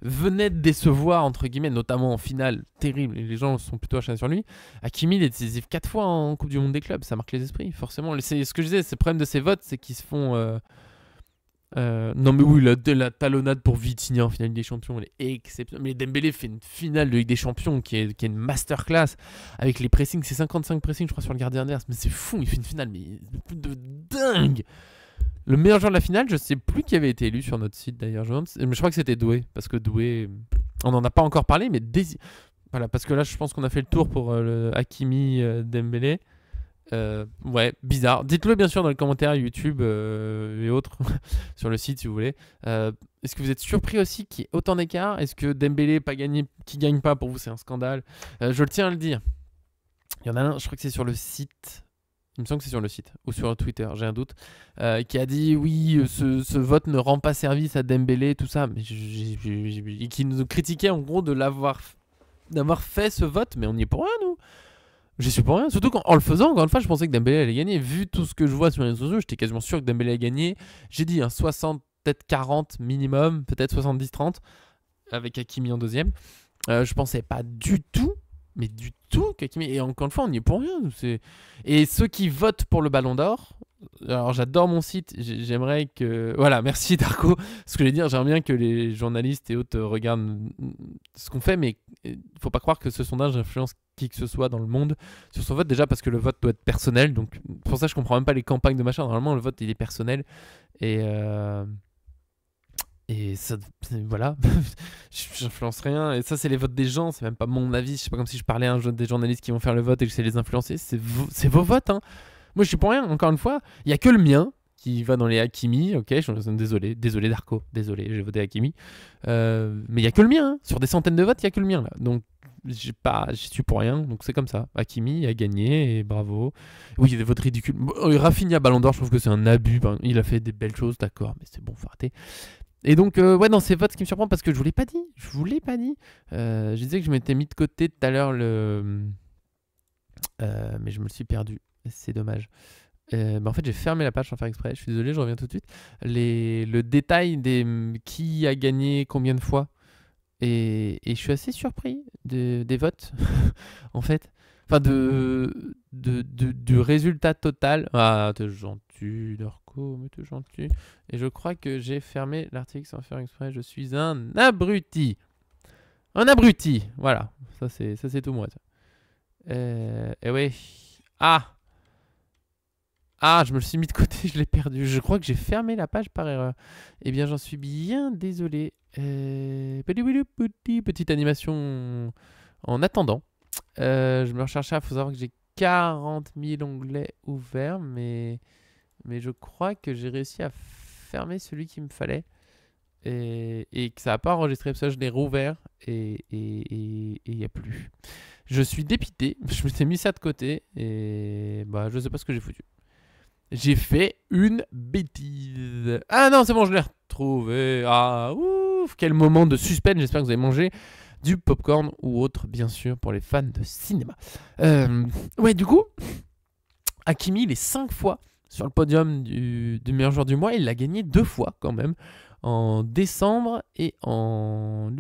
venait de décevoir, entre guillemets, notamment en finale, terrible, et les gens sont plutôt acharnés sur lui. Hakimi, il est décisif 4 fois en Coupe du Monde des clubs, ça marque les esprits, forcément. C'est ce que je disais, c'est le problème de ces votes, c'est qu'ils se font... non mais oui, la talonnade pour Vitinha en finale des champions, elle est exceptionnelle. Mais Dembélé fait une finale de Ligue des Champions qui est une masterclass, avec les pressings, c'est 55 pressings je crois sur le gardien adverse, mais c'est fou, il fait une finale mais de dingue. Le meilleur joueur de la finale, je sais plus qui avait été élu sur notre site d'ailleurs, mais je crois que c'était Doué, parce que Doué, on n'en a pas encore parlé, mais voilà, parce que là je pense qu'on a fait le tour pour le Hakimi Dembélé. Ouais, bizarre. Dites-le bien sûr dans les commentaires YouTube et autres, sur le site si vous voulez. Est-ce que vous êtes surpris aussi qu'il y ait autant d'écart? Est-ce que Dembélé pas gagné, qui gagne pas pour vous c'est un scandale? Je le tiens à le dire. Il y en a un, je crois que c'est sur le site. Il me semble que c'est sur le site ou sur Twitter, j'ai un doute, qui a dit oui, ce vote ne rend pas service à Dembélé, tout ça, mais et qui nous critiquait en gros d'avoir fait ce vote, mais on n'y est pour rien nous. J'y suis pour rien, surtout qu'en le faisant, encore une fois, je pensais que Dembélé allait gagner. Vu tout ce que je vois sur les réseaux sociaux, j'étais quasiment sûr que Dembélé allait gagner. J'ai dit 60, peut-être 40 minimum, peut-être 70-30, avec Hakimi en deuxième. Je pensais pas du tout. Mais du tout, Hakimi. Et encore une fois, on n'y est pour rien. Et ceux qui votent pour le Ballon d'Or, alors j'adore mon site, j'aimerais que... Voilà, merci Darko. Ce que je vais dire, j'aimerais bien que les journalistes et autres regardent ce qu'on fait, mais il ne faut pas croire que ce sondage influence qui que ce soit dans le monde sur son vote, déjà parce que le vote doit être personnel. Donc pour ça, je comprends même pas les campagnes de machin. Normalement, le vote, il est personnel. Et ça, voilà, j'influence rien. Et ça, c'est les votes des gens, c'est même pas mon avis. C'est pas comme si je parlais à des journalistes qui vont faire le vote et que je sais les influencer. C'est vos votes, hein. Moi, je suis pour rien, encore une fois. Il y a que le mien qui va dans les Hakimi. Ok, je suis désolé Darko, désolé, j'ai voté Hakimi. Mais il y a que le mien, hein. Sur des centaines de votes, il y a que le mien là. Donc, j'y suis pour rien. Donc, c'est comme ça. Hakimi a gagné et bravo. Oui, il y a des votes ridicules. Rafinha Ballon d'Or, je trouve que c'est un abus. Il a fait des belles choses, d'accord, mais c'est bon, faut arrêter. Et donc, ouais, dans ces votes, ce qui me surprend, parce que je vous l'ai pas dit. Je disais que je m'étais mis de côté tout à l'heure mais je me le suis perdu. C'est dommage. En fait, j'ai fermé la page sans faire exprès. Je suis désolé, je reviens tout de suite. Le détail des qui a gagné combien de fois. Et je suis assez surpris des votes, en fait. Enfin, du résultat total. Ah, t'es gentil, Darko, mais t'es gentil. Et je crois que j'ai fermé l'article sans faire exprès. Je suis un abruti. Un abruti, voilà. Ça, c'est tout moi. Et ouais. Ah, je me le suis mis de côté, je l'ai perdu. Je crois que j'ai fermé la page par erreur. Eh bien, j'en suis bien désolé. Petite animation en attendant. Je me recherchais, il faut savoir que j'ai 40 000 onglets ouverts, mais je crois que j'ai réussi à fermer celui qu'il me fallait et que ça n'a pas enregistré, ça je l'ai rouvert et il n'y a plus. Je suis dépité, je me suis mis ça de côté et bah je sais pas ce que j'ai foutu. J'ai fait une bêtise. Ah non, c'est bon, je l'ai retrouvé. Ah, ouf, quel moment de suspense. J'espère que vous avez mangé du popcorn ou autre, bien sûr, pour les fans de cinéma. Ouais, du coup, Hakimi, il est 5 fois sur le podium du meilleur joueur du mois. Il l'a gagné 2 fois quand même. En décembre et en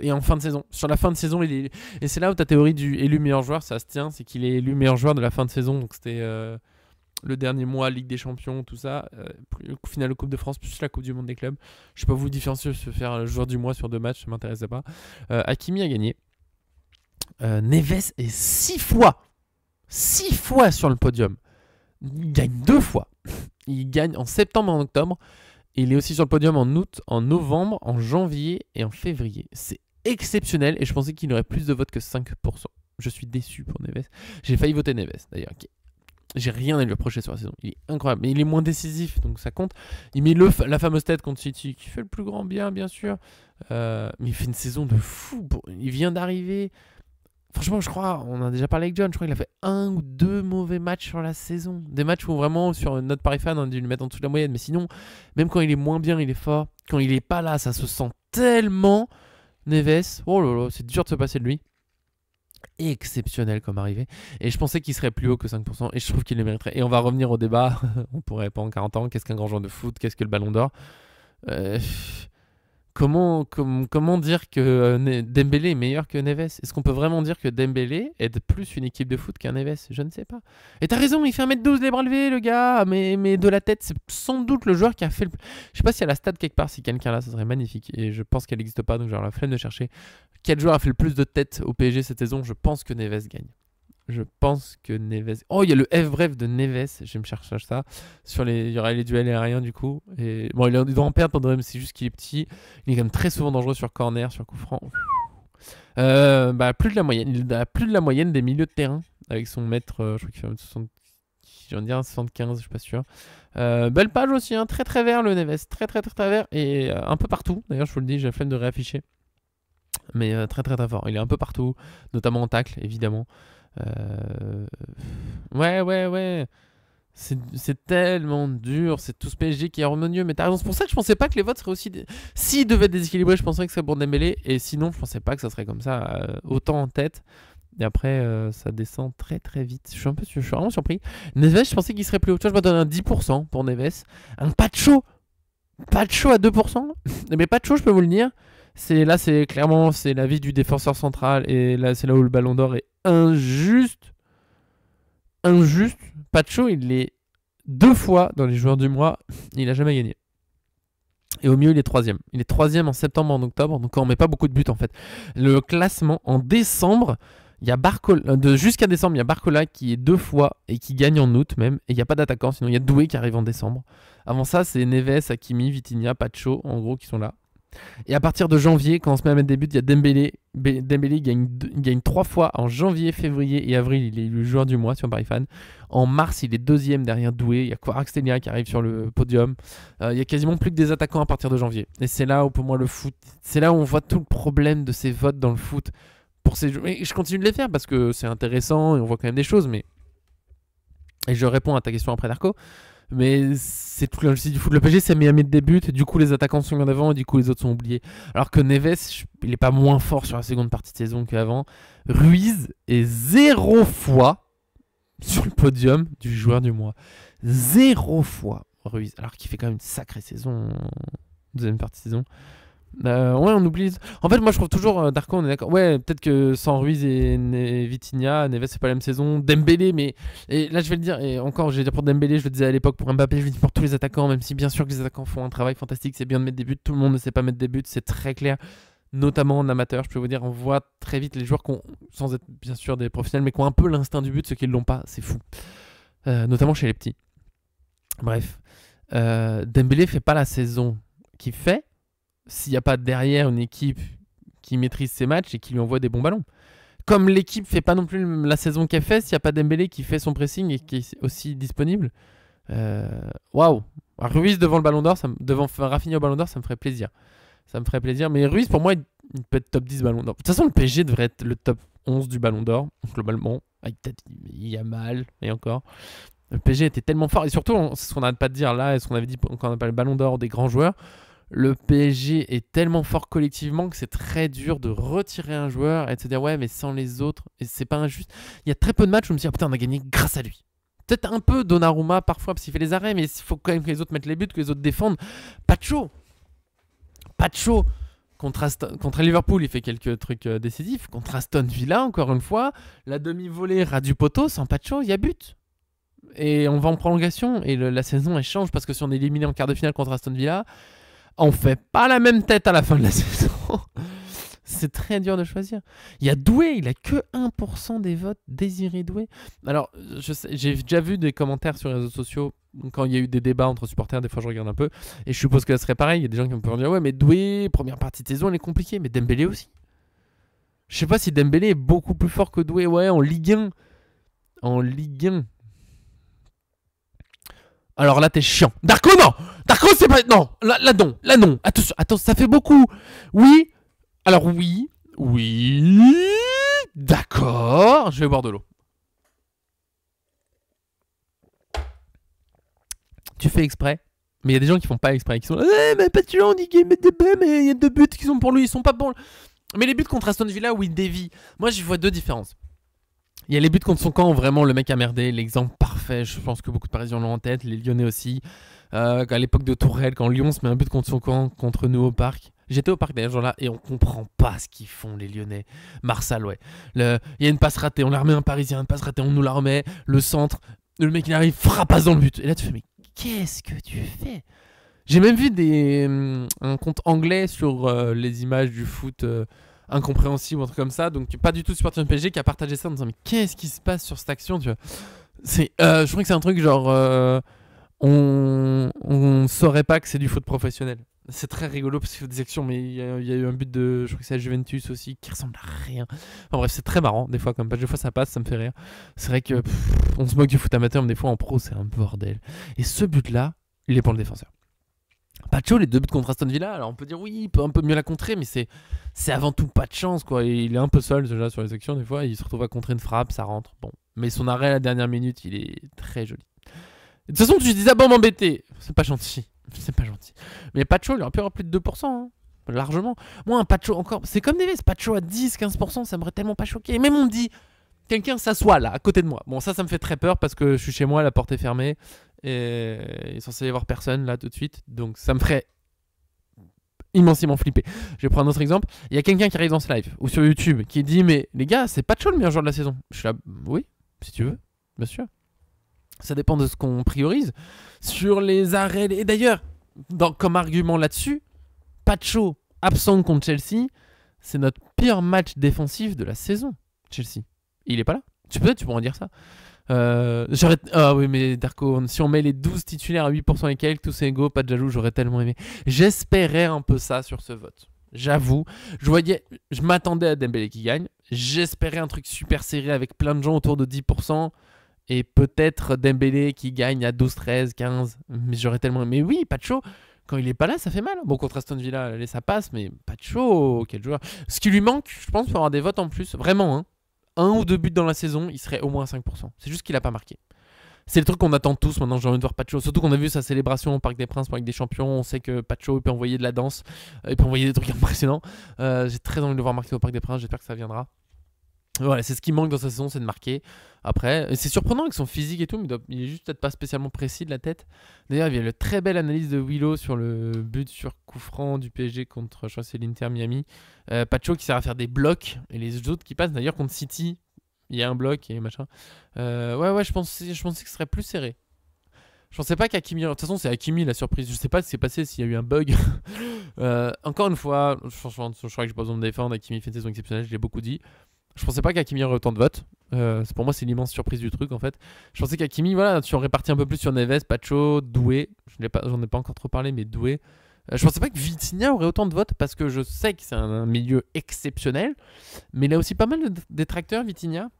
et en fin de saison. Sur la fin de saison, et c'est là où ta théorie du élu meilleur joueur, ça se tient, c'est qu'il est élu meilleur joueur de la fin de saison. Donc c'était le dernier mois, Ligue des Champions, tout ça, finale de Coupe de France, plus la Coupe du Monde des clubs. Je sais pas vous différencier, se faire le joueur du mois sur 2 matchs, ça m'intéressait pas. Hakimi a gagné. Neves est 6 fois sur le podium. Il gagne 2 fois. Il gagne en septembre et en octobre. Et il est aussi sur le podium en août, en novembre, en janvier et en février. C'est exceptionnel et je pensais qu'il aurait plus de votes que 5%. Je suis déçu pour Neves. J'ai failli voter Neves d'ailleurs. J'ai rien à lui reprocher sur la saison. Il est incroyable. Mais il est moins décisif, donc ça compte. Il met la fameuse tête contre City, qui fait le plus grand bien sûr. Mais il fait une saison de fou. Il vient d'arriver. Franchement, je crois, on a déjà parlé avec John, je crois qu'il a fait 1 ou 2 mauvais matchs sur la saison. Des matchs où vraiment, sur notre Paris fan, on a dû le mettre en dessous de la moyenne. Mais sinon, même quand il est moins bien, il est fort. Quand il est pas là, ça se sent tellement. Neves, oh là là, c'est dur de se passer de lui. Exceptionnel comme arrivée. Et je pensais qu'il serait plus haut que 5%. Et je trouve qu'il le mériterait. Et on va revenir au débat. On pourrait pas en 40 ans. Qu'est-ce qu'un grand joueur de foot? Qu'est-ce que le Ballon d'Or? Comment dire que Dembélé est meilleur que Neves? Est-ce qu'on peut vraiment dire que Dembélé aide plus une équipe de foot qu'un Neves? Je ne sais pas. Et t'as raison, il fait 1m12 les bras levés, le gars, mais de la tête, c'est sans doute le joueur qui a fait le... Je sais pas s'il y a la stat quelque part, si quelqu'un là, ça serait magnifique. Et je pense qu'elle n'existe pas, donc j'aurai la flemme de chercher. Quel joueur a fait le plus de tête au PSG cette saison? Je pense que Neves gagne. Je pense que Neves... Oh, il y a le F-bref de Neves. Je vais me chercher ça. Il y aura les duels aériens du coup. Et... Bon, il doit en perdre, mais c'est juste qu'il est petit. Il est quand même très souvent dangereux sur corner, sur coup franc. Plus de la moyenne. Il a plus de la moyenne des milieux de terrain. Avec son mètre, je crois qu'il fait 60... Je viens de dire 75, je suis pas sûr. Belle page aussi, hein, très très vert le Neves. Très vert. Et un peu partout. D'ailleurs, je vous le dis, j'ai la flemme de réafficher. Mais très fort. Il est un peu partout. Notamment en tacle, évidemment. Ouais. C'est tellement dur. C'est tout ce PSG qui est harmonieux. Mais t'as raison. C'est pour ça que je pensais pas que les votes seraient aussi. S'ils devaient être déséquilibrés, je pensais que ce serait pour Dembélé. Et sinon, je pensais pas que ça serait comme ça. Autant en tête. Et après, ça descend très vite. Je suis vraiment surpris. Neves, je pensais qu'il serait plus haut. Tu vois, je vais donner un 10% pour Neves. Un Pacho à 2%. Mais Pacho, je peux vous le dire. C'est clairement l'avis du défenseur central. Et là, c'est là où le Ballon d'Or est injuste. Pacho, il est 2 fois dans les joueurs du mois. Il a jamais gagné. Et au mieux, il est 3ème. Il est 3ème en septembre, en octobre. Donc, on met pas beaucoup de buts en fait. Le classement en décembre, il y a jusqu'à décembre, il y a Barcola qui est 2 fois et qui gagne en août même. Et il n'y a pas d'attaquant. Sinon, il y a Doué qui arrive en décembre. Avant ça, c'est Neves, Hakimi, Vitinha, Pacho, en gros, qui sont là. Et à partir de janvier, quand on se met à mettre des buts, il y a Dembélé. Dembélé gagne 3 fois en janvier, février et avril. Il est le joueur du mois sur Paris Fan. En mars, il est 2ème derrière Doué. Il y a Kvaratskhelia qui arrive sur le podium. Il y a quasiment plus que des attaquants à partir de janvier. Et c'est là où, pour moi, le foot, c'est là où on voit tout le problème de ces votes dans le foot. Et je continue de les faire parce que c'est intéressant et on voit quand même des choses. Et je réponds à ta question après, Darko. Mais c'est tout l'injustice du foot. Le PSG s'est mis à mettre des buts, et du coup les attaquants sont mis en avant et du coup les autres sont oubliés. Alors que Neves, il est pas moins fort sur la seconde partie de saison qu'avant. Ruiz est 0 fois sur le podium du joueur du mois. 0 fois Ruiz. Alors qu'il fait quand même une sacrée saison en deuxième partie de saison. Ouais, on oublie. En fait, moi je trouve toujours Darko, on est d'accord. Ouais, peut-être que sans Ruiz et Vitinha, Neves c'est pas la même saison. Dembélé, mais et là je vais le dire, et encore, je vais dire pour Dembélé, je le disais à l'époque pour Mbappé, je le dis pour tous les attaquants, même si bien sûr que les attaquants font un travail fantastique, c'est bien de mettre des buts, tout le monde ne sait pas mettre des buts, c'est très clair, notamment en amateur. Je peux vous dire, on voit très vite les joueurs qui ont, sans être bien sûr des professionnels, mais qui ont un peu l'instinct du but, ceux qui ne l'ont pas, c'est fou. Notamment chez les petits. Bref, Dembélé fait pas la saison qu'il fait s'il n'y a pas derrière une équipe qui maîtrise ses matchs et qui lui envoie des bons ballons. Comme l'équipe fait pas non plus la saison qu'elle fait, s'il n'y a pas Dembélé qui fait son pressing et qui est aussi disponible. Waouh. Ruiz devant le Ballon d'Or, devant Rafinha au Ballon d'Or, ça me ferait plaisir. Ça me ferait plaisir. Mais Ruiz, pour moi, il peut être top 10 Ballon d'Or. De toute façon, le PSG devrait être le top 11 du Ballon d'Or, globalement. Il y a mal, et encore. Le PSG était tellement fort. Et surtout, c'est ce qu'on n'arrête pas de dire là, et ce qu'on avait dit quand on appelle le Ballon d'Or des grands joueurs. Le PSG est tellement fort collectivement que c'est très dur de retirer un joueur et de se dire ouais mais sans les autres, et c'est pas injuste. Il y a très peu de matchs où je me dis putain on a gagné grâce à lui. Peut-être un peu Donnarumma parfois parce qu'il fait les arrêts, mais il faut quand même que les autres mettent les buts, que les autres défendent. Pacho, Contre Liverpool, il fait quelques trucs décisifs. Contre Aston Villa, encore une fois, la demi-volée ras du poteau, sans Pacho, il y a but. Et on va en prolongation. Et la saison, elle change parce que si on est éliminé en quart de finale contre Aston Villa, on fait pas la même tête à la fin de la saison. C'est très dur de choisir. Il y a Doué, il a que 1% des votes Désiré Doué. Alors, j'ai déjà vu des commentaires sur les réseaux sociaux quand il y a eu des débats entre supporters, des fois je regarde un peu, et je suppose que ça serait pareil. Il y a des gens qui me dire ouais, mais Doué, première partie de saison, elle est compliquée, mais Dembélé aussi. Je sais pas si Dembélé est beaucoup plus fort que Doué, ouais, en Ligue 1. En Ligue 1. Alors là, t'es chiant. Darko, non. Darko, c'est pas... Non, là non. Attends, ça fait beaucoup. Oui. Alors oui. D'accord. Je vais boire de l'eau. Tu fais exprès. Mais il y a des gens qui font pas exprès. Qui sont là, mais pas de on dit qu'il met des buts, mais il y a 2 buts qui sont pour lui. Ils sont pas bons. Mais les buts contre Aston Villa où il dévie. Moi, j'y vois 2 différences. Il y a les buts contre son camp où vraiment le mec a merdé. L'exemple parfait, je pense que beaucoup de Parisiens l'ont en tête. Les Lyonnais aussi. À l'époque de Tourelle, quand Lyon se met un but contre son camp, contre nous au parc. J'étais au parc d'ailleurs, genre là, et on comprend pas ce qu'ils font, les Lyonnais. Marsal, ouais. Il y a une passe ratée, on la remet un Parisien, une passe ratée, on nous la remet. Le centre, le mec il arrive, frappasse dans le but. Et là tu fais, mais qu'est-ce que tu fais? J'ai même vu un compte anglais sur les images du foot incompréhensible ou un truc comme ça, donc pas du tout supporter de PSG, qui a partagé ça en disant mais qu'est-ce qui se passe sur cette action, tu vois. Je crois que c'est un truc genre on saurait pas que c'est du foot professionnel. C'est très rigolo parce qu'il faut des actions, mais il y a eu un but de, je crois que c'est la Juventus aussi, qui ressemble à rien. Enfin bref, c'est très marrant, des fois comme pas, des fois ça passe, ça me fait rire. C'est vrai que on se moque du foot amateur, mais des fois en pro c'est un bordel. Et ce but-là, il est pour le défenseur. Pacho, les 2 buts contre Aston Villa, alors on peut dire oui, il peut un peu mieux la contrer, mais c'est avant tout pas de chance, quoi. Et il est un peu seul déjà sur les actions, des fois, il se retrouve à contrer une frappe, ça rentre. Bon, mais son arrêt à la dernière minute, il est très joli. De toute façon, tu dis bon m'embêter, c'est pas gentil. C'est pas gentil. Mais Pacho, il aurait pu avoir plus de 2%, hein, largement. Moi, un Pacho encore, c'est comme Neves, Pacho à 10-15%, ça m'aurait tellement pas choqué. Et même on me dit, quelqu'un s'assoit là, à côté de moi. Bon, ça me fait très peur parce que je suis chez moi, la porte est fermée. Et il est censé y avoir personne là tout de suite. Donc ça me ferait immensément flipper. Je vais prendre un autre exemple. Il y a quelqu'un qui arrive dans ce live ou sur YouTube qui dit mais les gars, c'est Pacho le meilleur joueur de la saison. Je suis là, oui, si tu veux, bien sûr. Ça dépend de ce qu'on priorise. Sur les arrêts... Et d'ailleurs, comme argument là-dessus, Pacho, absent contre Chelsea, c'est notre pire match défensif de la saison, Chelsea. Il est pas là. Tu pourrais en dire ça. Ah oui, mais Darko, si on met les 12 titulaires à 8% et quelques, tous égaux, pas de jaloux, j'aurais tellement aimé. J'espérais un peu ça sur ce vote. J'avoue, je m'attendais à Dembélé qui gagne. J'espérais un truc super serré avec plein de gens autour de 10%. Et peut-être Dembélé qui gagne à 12, 13, 15. Mais j'aurais tellement... Mais oui, Pacho, quand il est pas là, ça fait mal. Bon, contre Aston Villa, allez, ça passe. Mais Pacho, quel joueur. Ce qui lui manque, je pense, pour avoir des votes en plus. Vraiment, hein. 1 ou 2 buts dans la saison, il serait au moins à 5%. C'est juste qu'il a pas marqué. C'est le truc qu'on attend tous maintenant. J'ai envie de voir Pacho. Surtout qu'on a vu sa célébration au Parc des Princes pour avec des champions. On sait que Pacho peut envoyer de la danse. Il peut envoyer des trucs impressionnants. J'ai très envie de le voir marquer au Parc des Princes. J'espère que ça viendra. Voilà, c'est ce qui manque dans sa saison, c'est de marquer. Après, c'est surprenant avec son physique et tout, mais il est juste peut-être pas spécialement précis de la tête. D'ailleurs, il y a une très belle analyse de Willow sur le but sur coup franc du PSG contre, je crois que c'est l'Inter Miami. Pacho qui sert à faire des blocs, et les autres qui passent. D'ailleurs, contre City, il y a un bloc et machin. Ouais, je pensais que ce serait plus serré. Je pensais pas qu'Hakimi... De toute façon, c'est Hakimi la surprise. Je sais pas ce qui s'est passé, s'il y a eu un bug. Encore une fois, franchement, je crois que j'ai pas besoin de me défendre. Hakimi fait une saison exceptionnelle, je l'ai beaucoup dit. Je pensais pas qu'Hakimi aurait autant de votes. Pour moi, c'est l'immense surprise du truc en fait. Je pensais qu'Hakimi, voilà, tu en répartis un peu plus sur Neves, Pacho, Doué. J'en ai pas encore trop parlé, mais Doué. Je pensais pas que Vitinha aurait autant de votes parce que je sais que c'est un milieu exceptionnel. Mais il a aussi pas mal de détracteurs, Vitinha.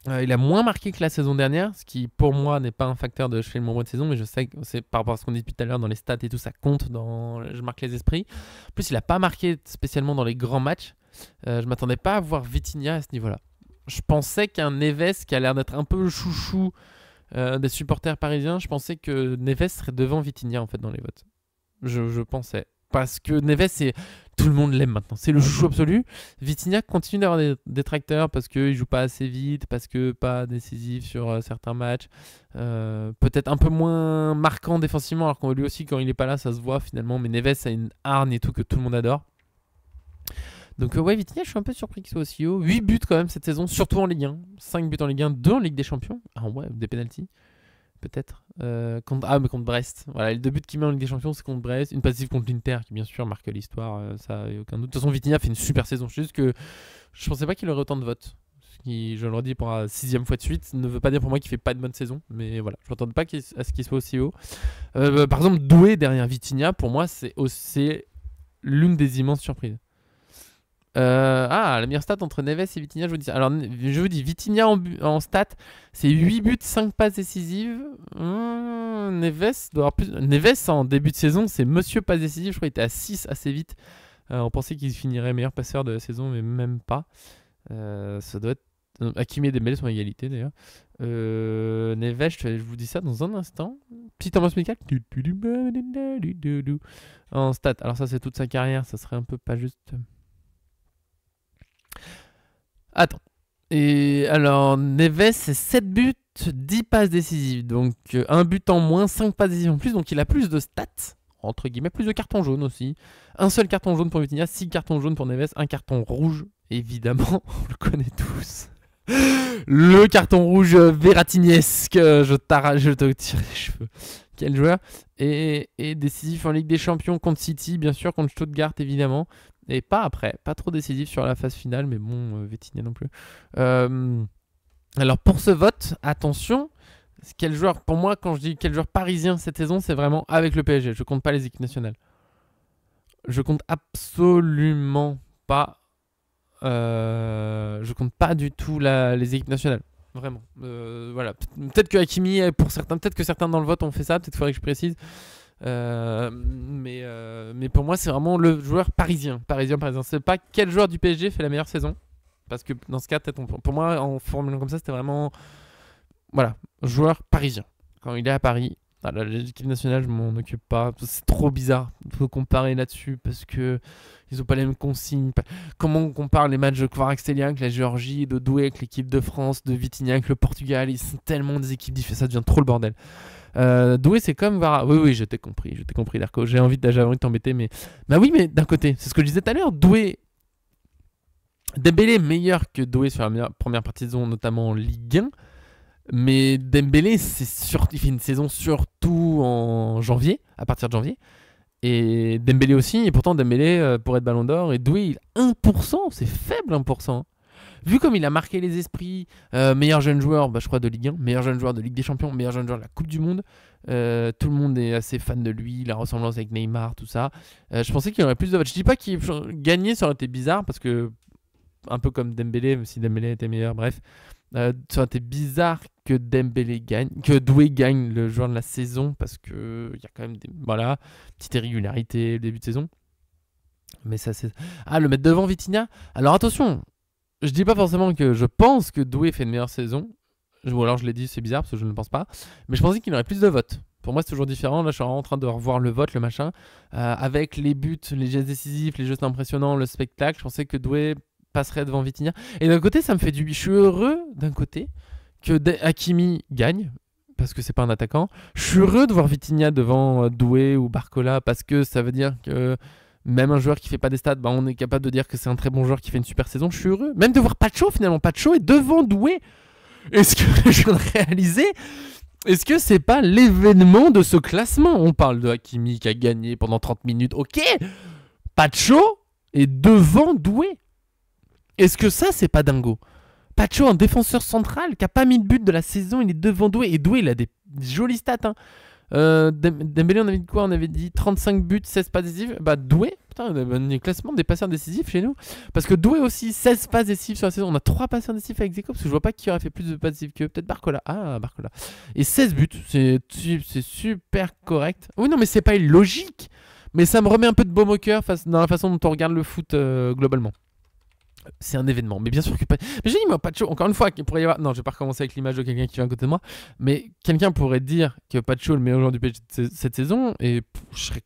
Il a moins marqué que la saison dernière, ce qui pour moi n'est pas un facteur de je fais le moins de saison, mais je sais que c'est par rapport à ce qu'on dit depuis tout à l'heure dans les stats et tout, ça compte dans je marque les esprits. En plus, il a pas marqué spécialement dans les grands matchs. Je m'attendais pas à voir Vitinha à ce niveau-là. Je pensais qu'un Neves qui a l'air d'être un peu le chouchou des supporters parisiens, je pensais que Neves serait devant Vitinha en fait dans les votes. Je pensais. Parce que Neves, tout le monde l'aime maintenant. C'est le chouchou absolu. Vitinha continue d'avoir des détracteurs parce qu'il joue pas assez vite, parce que pas décisif sur certains matchs. Peut-être un peu moins marquant défensivement, alors que lui aussi, quand il est pas là, ça se voit finalement. Mais Neves a une hargne et tout que tout le monde adore. Donc ouais, Vitinha, je suis un peu surpris qu'il soit aussi haut. 8 buts quand même cette saison, surtout en Ligue 1. 5 buts en Ligue 1, 2 en Ligue des Champions. Ah ouais, des pénaltys, peut-être. Mais contre Brest. Voilà, les 2 buts qu'il met en Ligue des Champions, c'est contre Brest. Une passe décisive contre l'Inter, qui bien sûr marque l'histoire, ça, y a aucun doute. De toute façon, Vitinha fait une super saison. C'est juste que je pensais pas qu'il aurait autant de votes. Ce qui, je le redis pour la 6ème fois de suite, ne veut pas dire pour moi qu'il fait pas de bonne saison. Mais voilà, je m'attendais pas à ce qu'il soit aussi haut. Par exemple, Doué derrière Vitinha, pour moi, c'est l'une des immenses surprises. La meilleure stat entre Neves et Vitinha, je vous dis ça. Alors, je vous dis, Vitinha en stat, c'est 8 buts, 5 passes décisives. Neves doit avoir plus. Neves en début de saison, c'est monsieur passe décisive. Je crois qu'il était à 6 assez vite. On pensait qu'il finirait meilleur passeur de la saison, mais même pas. Ça doit être. Hakimi et Dembélé sont à égalité d'ailleurs. Neves, je vous dis ça dans un instant. Petite ambiance musicale. En stat. Alors, ça, c'est toute sa carrière. Ça serait un peu pas juste. Attends. Et alors, Neves, c'est 7 buts, 10 passes décisives. Donc, 1 but en moins, 5 passes décisives en plus. Donc, il a plus de stats, entre guillemets, plus de cartons jaunes aussi. Un seul carton jaune pour Vitinha, 6 cartons jaunes pour Neves, un carton rouge, évidemment, on le connaît tous. Le carton rouge Verratinesque, je te tire les cheveux. Quel joueur. Et décisif en Ligue des Champions contre City, bien sûr, contre Stuttgart, évidemment. Et pas après, pas trop décisif sur la phase finale, mais bon, Vitinha non plus. Alors pour ce vote, attention, quel joueur, pour moi, quand je dis quel joueur parisien cette saison, c'est vraiment avec le PSG. Je compte pas les équipes nationales. Je compte absolument pas. Je compte pas du tout les équipes nationales. Vraiment. Voilà. Peut-être que Hakimi, pour certains, peut-être que certains dans le vote ont fait ça. Peut-être qu'il faudrait que je précise. Mais pour moi, c'est vraiment le joueur parisien. C'est pas quel joueur du PSG fait la meilleure saison. Parce que dans ce cas, peut-être pour moi, en formulant comme ça, c'était vraiment. Voilà, joueur parisien. Quand il est à Paris, l'équipe nationale, je m'en occupe pas. C'est trop bizarre. Il faut comparer là-dessus parce que ils ont pas les mêmes consignes. Comment on compare les matchs de Kvaratskhelia avec la Géorgie, de Doué avec l'équipe de France, de Vitinha avec le Portugal. Ils sont tellement des équipes différentes. Ça devient trop le bordel. Doué, c'est comme Vara. Oui, je t'ai compris, Darko. J'avais envie de t'embêter, mais. Bah oui, mais d'un côté, c'est ce que je disais tout à l'heure. Doué. Dembélé est meilleur que Doué sur la première partie de saison, notamment en Ligue 1. Mais Dembélé, il fait une saison surtout en janvier, à partir de janvier. Et Dembélé aussi, et pourtant Dembélé pour être Ballon d'Or. Et Doué, il a 1%, c'est faible 1%. Vu comme il a marqué les esprits, meilleur jeune joueur, je crois, de Ligue 1, meilleur jeune joueur de Ligue des Champions, meilleur jeune joueur de la Coupe du Monde. Tout le monde est assez fan de lui, la ressemblance avec Neymar, tout ça. Je pensais qu'il y aurait plus de votes. Je dis pas qu'il gagner, ça aurait été bizarre, parce que, un peu comme Dembélé, même si Dembélé était meilleur, bref. Ça aurait été bizarre que Doué gagne le joueur de la saison, parce que il y a quand même petite irrégularité, le début de saison. Mais ça, c'est. Le mettre devant Vitinha. Alors attention, je dis pas forcément que je pense que Doué fait une meilleure saison. Ou alors je l'ai dit, c'est bizarre parce que je ne le pense pas. Mais je pensais qu'il aurait plus de votes. Pour moi, c'est toujours différent. Là, je suis en train de revoir le vote, le machin. Avec les buts, les gestes décisifs, les gestes impressionnants, le spectacle, je pensais que Doué passerait devant Vitinha. Et d'un côté, ça me fait du. Je suis heureux d'un côté que Hakimi gagne. Parce que c'est pas un attaquant. Je suis heureux de voir Vitinha devant Doué ou Barcola. Parce que ça veut dire que. Même un joueur qui fait pas des stats, on est capable de dire que c'est un très bon joueur qui fait une super saison. Je suis heureux. Même de voir Pacho, finalement. Pacho est devant Doué. Est-ce que je viens de réaliser? Est-ce que c'est pas l'événement de ce classement? On parle de Hakimi qui a gagné pendant 30 minutes. Ok. Pacho est devant Doué. Est-ce que ça, c'est pas dingo? Pacho, un défenseur central qui a pas mis de but de la saison, il est devant Doué. Et Doué, il a des jolies stats, hein. Dembélé, on avait dit quoi? On avait dit 35 buts, 16 passes décisives. Doué, putain, on a un classement des passeurs décisifs chez nous. Parce que Doué aussi, 16 passes décisives sur la saison. On a 3 passeurs décisifs avec Zeko, parce que je vois pas qui aurait fait plus de passes décisives que peut-être Barcola. Barcola. Et 16 buts, c'est super correct. Oui, non, mais c'est pas illogique. Mais ça me remet un peu de baume au cœur dans la façon dont on regarde le foot globalement. C'est un événement, mais bien sûr que pas. Mais j'ai dit, moi, Pacho, encore une fois, il pourrait y avoir. Non, je vais pas recommencer avec l'image de quelqu'un qui vient à côté de moi, mais quelqu'un pourrait dire que Pacho est le meilleur joueur du PSG cette saison, et je serais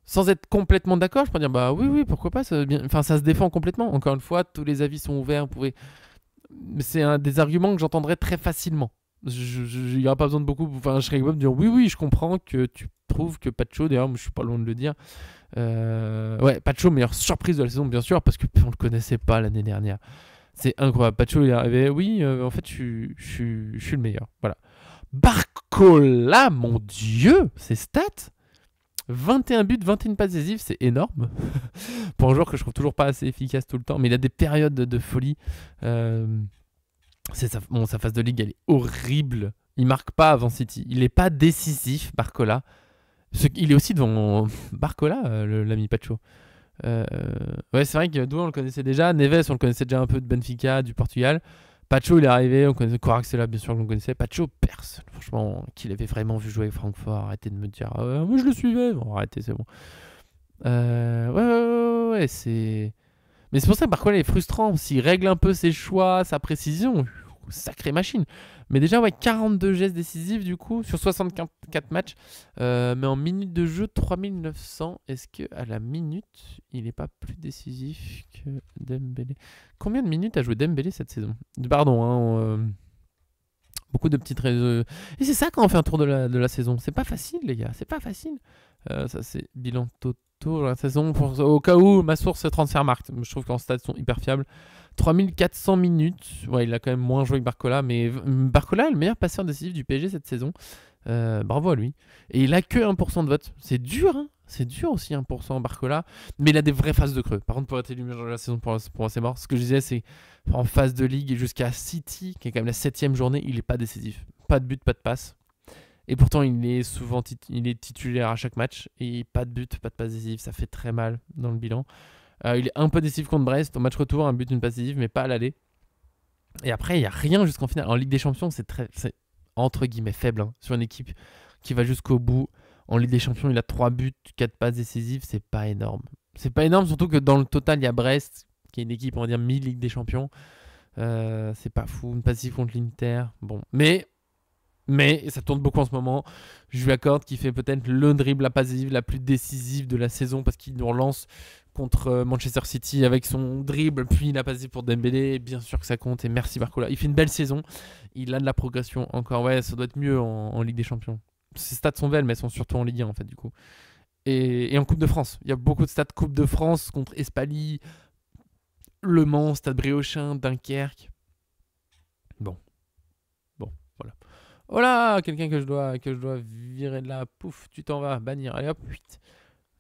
sans être complètement d'accord, je pourrais dire, oui, pourquoi pas, ça se défend complètement. Encore une fois, tous les avis sont ouverts, c'est un des arguments que j'entendrais très facilement. Il n'y aura pas besoin de beaucoup. Je serais capable de dire oui, je comprends que tu trouves que Pacho, d'ailleurs, je suis pas loin de le dire, Ouais, Pacho, meilleure surprise de la saison, bien sûr, parce qu'on le connaissait pas l'année dernière. C'est incroyable. Pacho, il est arrivé. Oui, en fait, je suis le meilleur. Voilà. Barcola, mon Dieu, ses stats 21 buts, 21 passes décisives, c'est énorme. Pour un joueur que je trouve toujours pas assez efficace tout le temps, mais il a des périodes de folie. Sa phase de ligue, elle est horrible. Il marque pas avant City. Il est pas décisif, Barcola. Il est aussi devant Barcola, l'ami Pacho. Ouais, c'est vrai que Doué, on le connaissait déjà. Neves, on le connaissait déjà un peu de Benfica, du Portugal. Pacho, il est arrivé. On connaissait Coraxela, bien sûr, qu'on connaissait. Pacho, perce. Franchement, qu'il avait vraiment vu jouer Francfort. Arrêtez de me dire, moi je le suivais. Bon, arrêtez, c'est bon. Ouais, c'est. Mais c'est pour ça que Barcola est frustrant. S'il règle un peu ses choix, sa précision, sacrée machine. Mais déjà, ouais, 42 gestes décisifs du coup sur 64 matchs. Mais en minutes de jeu, 3900. Est-ce qu'à la minute, il n'est pas plus décisif que Dembélé? Combien de minutes a joué Dembélé cette saison? Pardon, hein, beaucoup de petites. Et c'est ça quand on fait un tour de la saison. C'est pas facile, les gars. C'est pas facile. Ça, c'est bilan total de la saison. Au cas où, ma source, c'est Transfermarkt. Je trouve qu'en stats, sont hyper fiables. 3400 minutes. Ouais, il a quand même moins joué que Barcola. Mais Barcola est le meilleur passeur décisif du PSG cette saison. Bravo à lui. Et il a que 1% de vote. C'est dur, hein. C'est dur aussi 1% Barcola. Mais il a des vraies phases de creux. Par contre, pour être élu meilleur de la saison, pour moi, c'est mort. Ce que je disais, c'est en phase de ligue jusqu'à City, qui est quand même la 7ème journée, il n'est pas décisif. Pas de but, pas de passe. Et pourtant, il est souvent il est titulaire à chaque match. Et pas de but, pas de passe décisive. Ça fait très mal dans le bilan. Il est un peu décisif contre Brest. Au match retour, un but, une passe décisive, mais pas à l'aller. Et après, il n'y a rien jusqu'en finale. En Ligue des Champions, c'est entre guillemets faible. Hein, sur une équipe qui va jusqu'au bout. En Ligue des Champions, il a 3 buts, 4 passes décisives. C'est pas énorme. C'est pas énorme, surtout que dans le total, il y a Brest, qui est une équipe, on va dire, mi-Ligue des Champions. C'est pas fou. Une passe décisive contre l'Inter. Bon. Mais ça tourne beaucoup en ce moment. Je lui accorde qu'il fait peut-être le dribble, la passe décisive la plus décisive de la saison parce qu'il nous relance contre Manchester City avec son dribble, puis la passe décisive pour Dembélé. Bien sûr que ça compte et merci Barcola. Il fait une belle saison. Il a de la progression encore. Ouais, ça doit être mieux en Ligue des Champions. Ses stats sont belles, mais elles sont surtout en Ligue 1 en fait du coup. Et en Coupe de France. Il y a beaucoup de stats Coupe de France contre Espali, Le Mans, Stade Briochin, Dunkerque. Bon, voilà. Oh là, quelqu'un que je dois virer de là. Pouf, tu t'en vas, bannir. Allez hop, 8.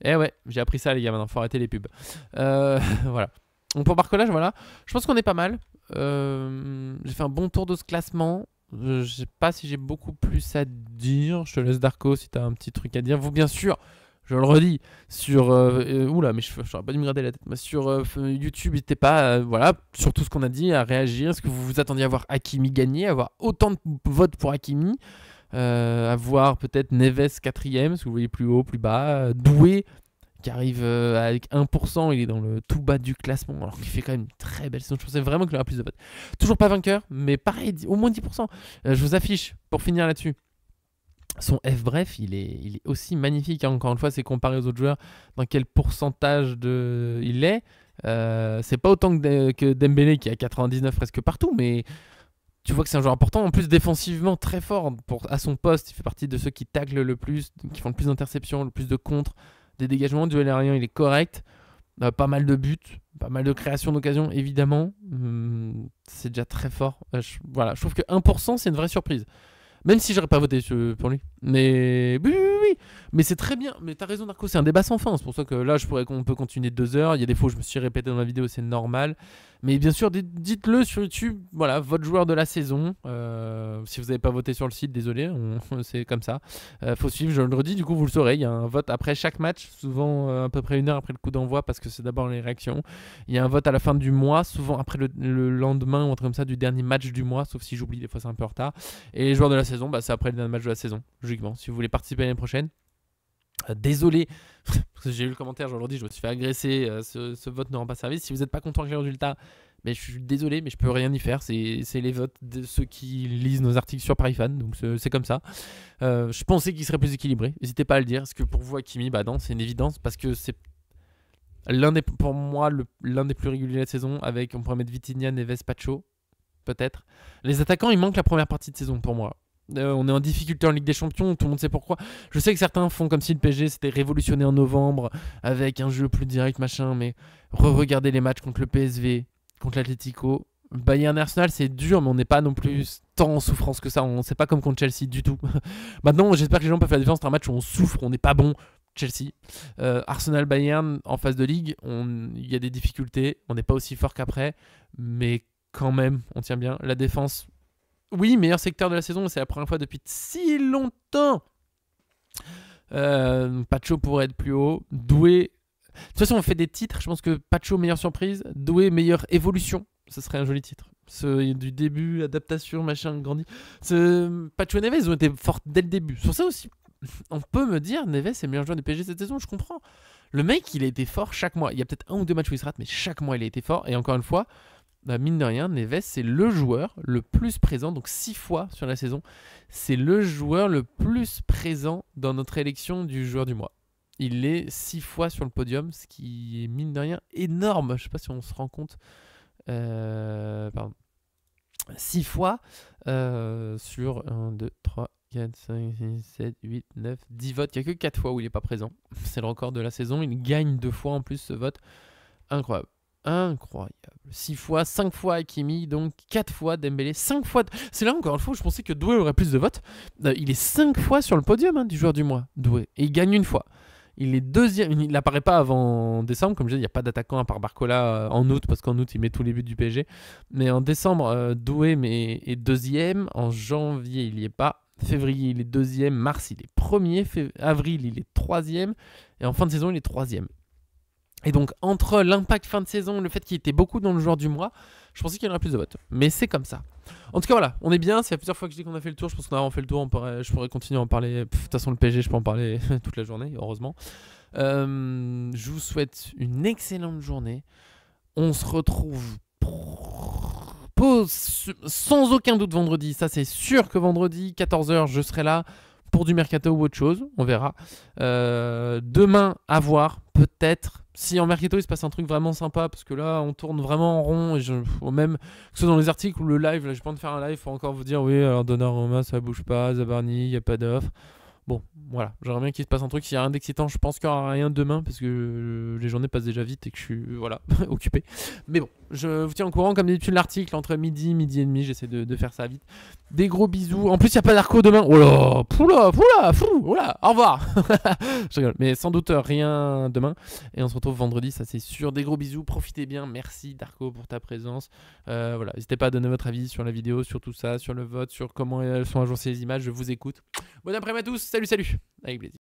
Eh ouais, j'ai appris ça les gars, maintenant faut arrêter les pubs. Voilà. Donc pour Barcola, voilà. Je pense qu'on est pas mal. J'ai fait un bon tour de ce classement. Je sais pas si j'ai beaucoup plus à dire. Je te laisse Darko si t'as un petit truc à dire. Vous bien sûr, je le redis, sur... oula, mais je n'aurais pas dû me gratter la tête. Mais sur YouTube, n'hésitez pas, voilà, sur tout ce qu'on a dit, à réagir. Est-ce que vous vous attendiez à voir Hakimi gagner, à avoir autant de votes pour Hakimi, à voir peut-être Neves 4ème, si vous voyez plus haut, plus bas, Doué, qui arrive avec 1%, il est dans le tout bas du classement, alors qu'il fait quand même une très belle saison. Je pensais vraiment qu'il aurait plus de votes. Toujours pas vainqueur, mais pareil, au moins 10%. Je vous affiche, pour finir là-dessus. Son F-bref, il est aussi magnifique. Hein. Encore une fois, c'est comparé aux autres joueurs dans quel pourcentage il est. C'est pas autant que Dembélé qui a 99 presque partout, mais tu vois que c'est un joueur important. En plus, défensivement, très fort à son poste. Il fait partie de ceux qui taclent le plus, qui font le plus d'interceptions, le plus de contres, des dégagements. Duel aérien, il est correct. Pas mal de buts, pas mal de créations d'occasion, évidemment. C'est déjà très fort. Voilà, je trouve que 1%, c'est une vraie surprise. Même si j'aurais pas voté pour lui. Mais oui. Mais c'est très bien. Mais t'as raison, Darko, c'est un débat sans fin. C'est pour ça que là, on peut continuer 2 heures. Il y a des fois où je me suis répété dans la vidéo, c'est normal. Mais bien sûr, dites-le sur YouTube. Voilà, votre joueur de la saison. Si vous n'avez pas voté sur le site, désolé, c'est comme ça. Faut suivre, je le redis, du coup, vous le saurez. Il y a un vote après chaque match, souvent à peu près 1 heure après le coup d'envoi, parce que c'est d'abord les réactions. Il y a un vote à la fin du mois, souvent après le lendemain ou un truc comme ça, du dernier match du mois, sauf si j'oublie, des fois c'est un peu en retard. Et les joueurs de la saison, c'est après le dernier match de la saison, logiquement. Si vous voulez participer l'année prochaine. Désolé, parce que j'ai eu le commentaire aujourd'hui, je me suis fait agresser, ce vote ne rend pas service. Si vous n'êtes pas content avec les résultats, mais je suis désolé, mais je peux rien y faire. C'est les votes de ceux qui lisent nos articles sur ParisFan, donc c'est comme ça. Je pensais qu'il serait plus équilibré, n'hésitez pas à le dire. Est-ce que pour vous, Hakimi, non, c'est une évidence, parce que c'est pour moi l'un des plus réguliers de la saison, avec, on pourrait mettre Vitinha, Neves, Pacho, peut-être. Les attaquants, il manque la première partie de saison pour moi. On est en difficulté en Ligue des Champions, tout le monde sait pourquoi. Je sais que certains font comme si le PSG s'était révolutionné en novembre avec un jeu plus direct, machin, mais re-regardez les matchs contre le PSV, contre l'Atlético. Bayern et Arsenal, c'est dur, mais on n'est pas non plus tant en souffrance que ça. On sait pas comme contre Chelsea du tout. Maintenant, j'espère que les gens peuvent faire la différence entre un match où on souffre, on n'est pas bon. Chelsea, Arsenal, Bayern en phase de ligue, il y a des difficultés. On n'est pas aussi fort qu'après, mais quand même, on tient bien. La défense, oui, meilleur secteur de la saison. C'est la première fois depuis si longtemps. Pacho pourrait être plus haut. Doué. De toute façon, on fait des titres. Je pense que Pacho, meilleure surprise. Doué, meilleure évolution. Ce serait un joli titre. Du début, adaptation, machin, grandi. Pacho et Neves, ils ont été forts dès le début. Sur ça aussi, on peut me dire Neves est le meilleur joueur du PSG cette saison. Je comprends. Le mec, il a été fort chaque mois. Il y a peut-être un ou deux matchs où il se rate, mais chaque mois, il a été fort. Et encore une fois, mine de rien, Neves, c'est le joueur le plus présent. Donc 6 fois sur la saison. C'est le joueur le plus présent dans notre élection du joueur du mois. Il est 6 fois sur le podium, ce qui est mine de rien énorme. Je ne sais pas si on se rend compte. Pardon. 6 fois sur 1, 2, 3, 4, 5, 6, 7, 8, 9, 10 votes. Il n'y a que 4 fois où il n'est pas présent. C'est le record de la saison. Il gagne 2 fois en plus ce vote. Incroyable. Incroyable. 6 fois, 5 fois Hakimi, donc 4 fois Dembélé, 5 fois. C'est là encore une fois où je pensais que Doué aurait plus de votes. Il est 5 fois sur le podium du joueur du mois, Doué. Et il gagne une fois. Il est deuxième, il n'apparaît pas avant décembre, comme je disais, il n'y a pas d'attaquant à part Barcola en août, parce qu'en août il met tous les buts du PSG. Mais en décembre, Doué est deuxième, en janvier il n'y est pas, février il est deuxième, mars il est premier, avril il est troisième, et en fin de saison il est troisième. Et donc entre l'impact fin de saison, le fait qu'il était beaucoup dans le joueur du mois, je pensais qu'il y en aurait plus de votes. Mais c'est comme ça. En tout cas voilà, on est bien, c'est plusieurs fois que je dis qu'on a fait le tour, je pense qu'on a vraiment fait le tour, je pourrais continuer à en parler, de toute façon le PSG je peux en parler toute la journée, heureusement. Je vous souhaite une excellente journée, on se retrouve sans aucun doute vendredi, ça c'est sûr que vendredi 14h je serai là pour du mercato ou autre chose, on verra. Demain à voir, peut-être. Si en mercato il se passe un truc vraiment sympa, parce que là on tourne vraiment en rond, et même que ce soit dans les articles ou le live, là j'ai pas envie de faire un live, faut encore vous dire oui alors Donnarumma ça bouge pas, Zabarni, il n'y a pas d'offre. Bon, voilà, j'aimerais bien qu'il se passe un truc. S'il y a rien d'excitant, je pense qu'il n'y aura rien demain parce que les journées passent déjà vite et que je suis occupé. Mais bon, je vous tiens au courant. Comme d'habitude, l'article entre midi et demi, j'essaie de faire ça vite. Des gros bisous. En plus, il n'y a pas d'Arco demain. Oh là, au revoir. Je rigole, mais sans doute rien demain. Et on se retrouve vendredi, ça c'est sûr. Des gros bisous, profitez bien. Merci Darko pour ta présence. Voilà, n'hésitez pas à donner votre avis sur la vidéo, sur tout ça, sur le vote, sur comment sont agencées les images. Je vous écoute. Bon après-midi à tous, salut, avec plaisir.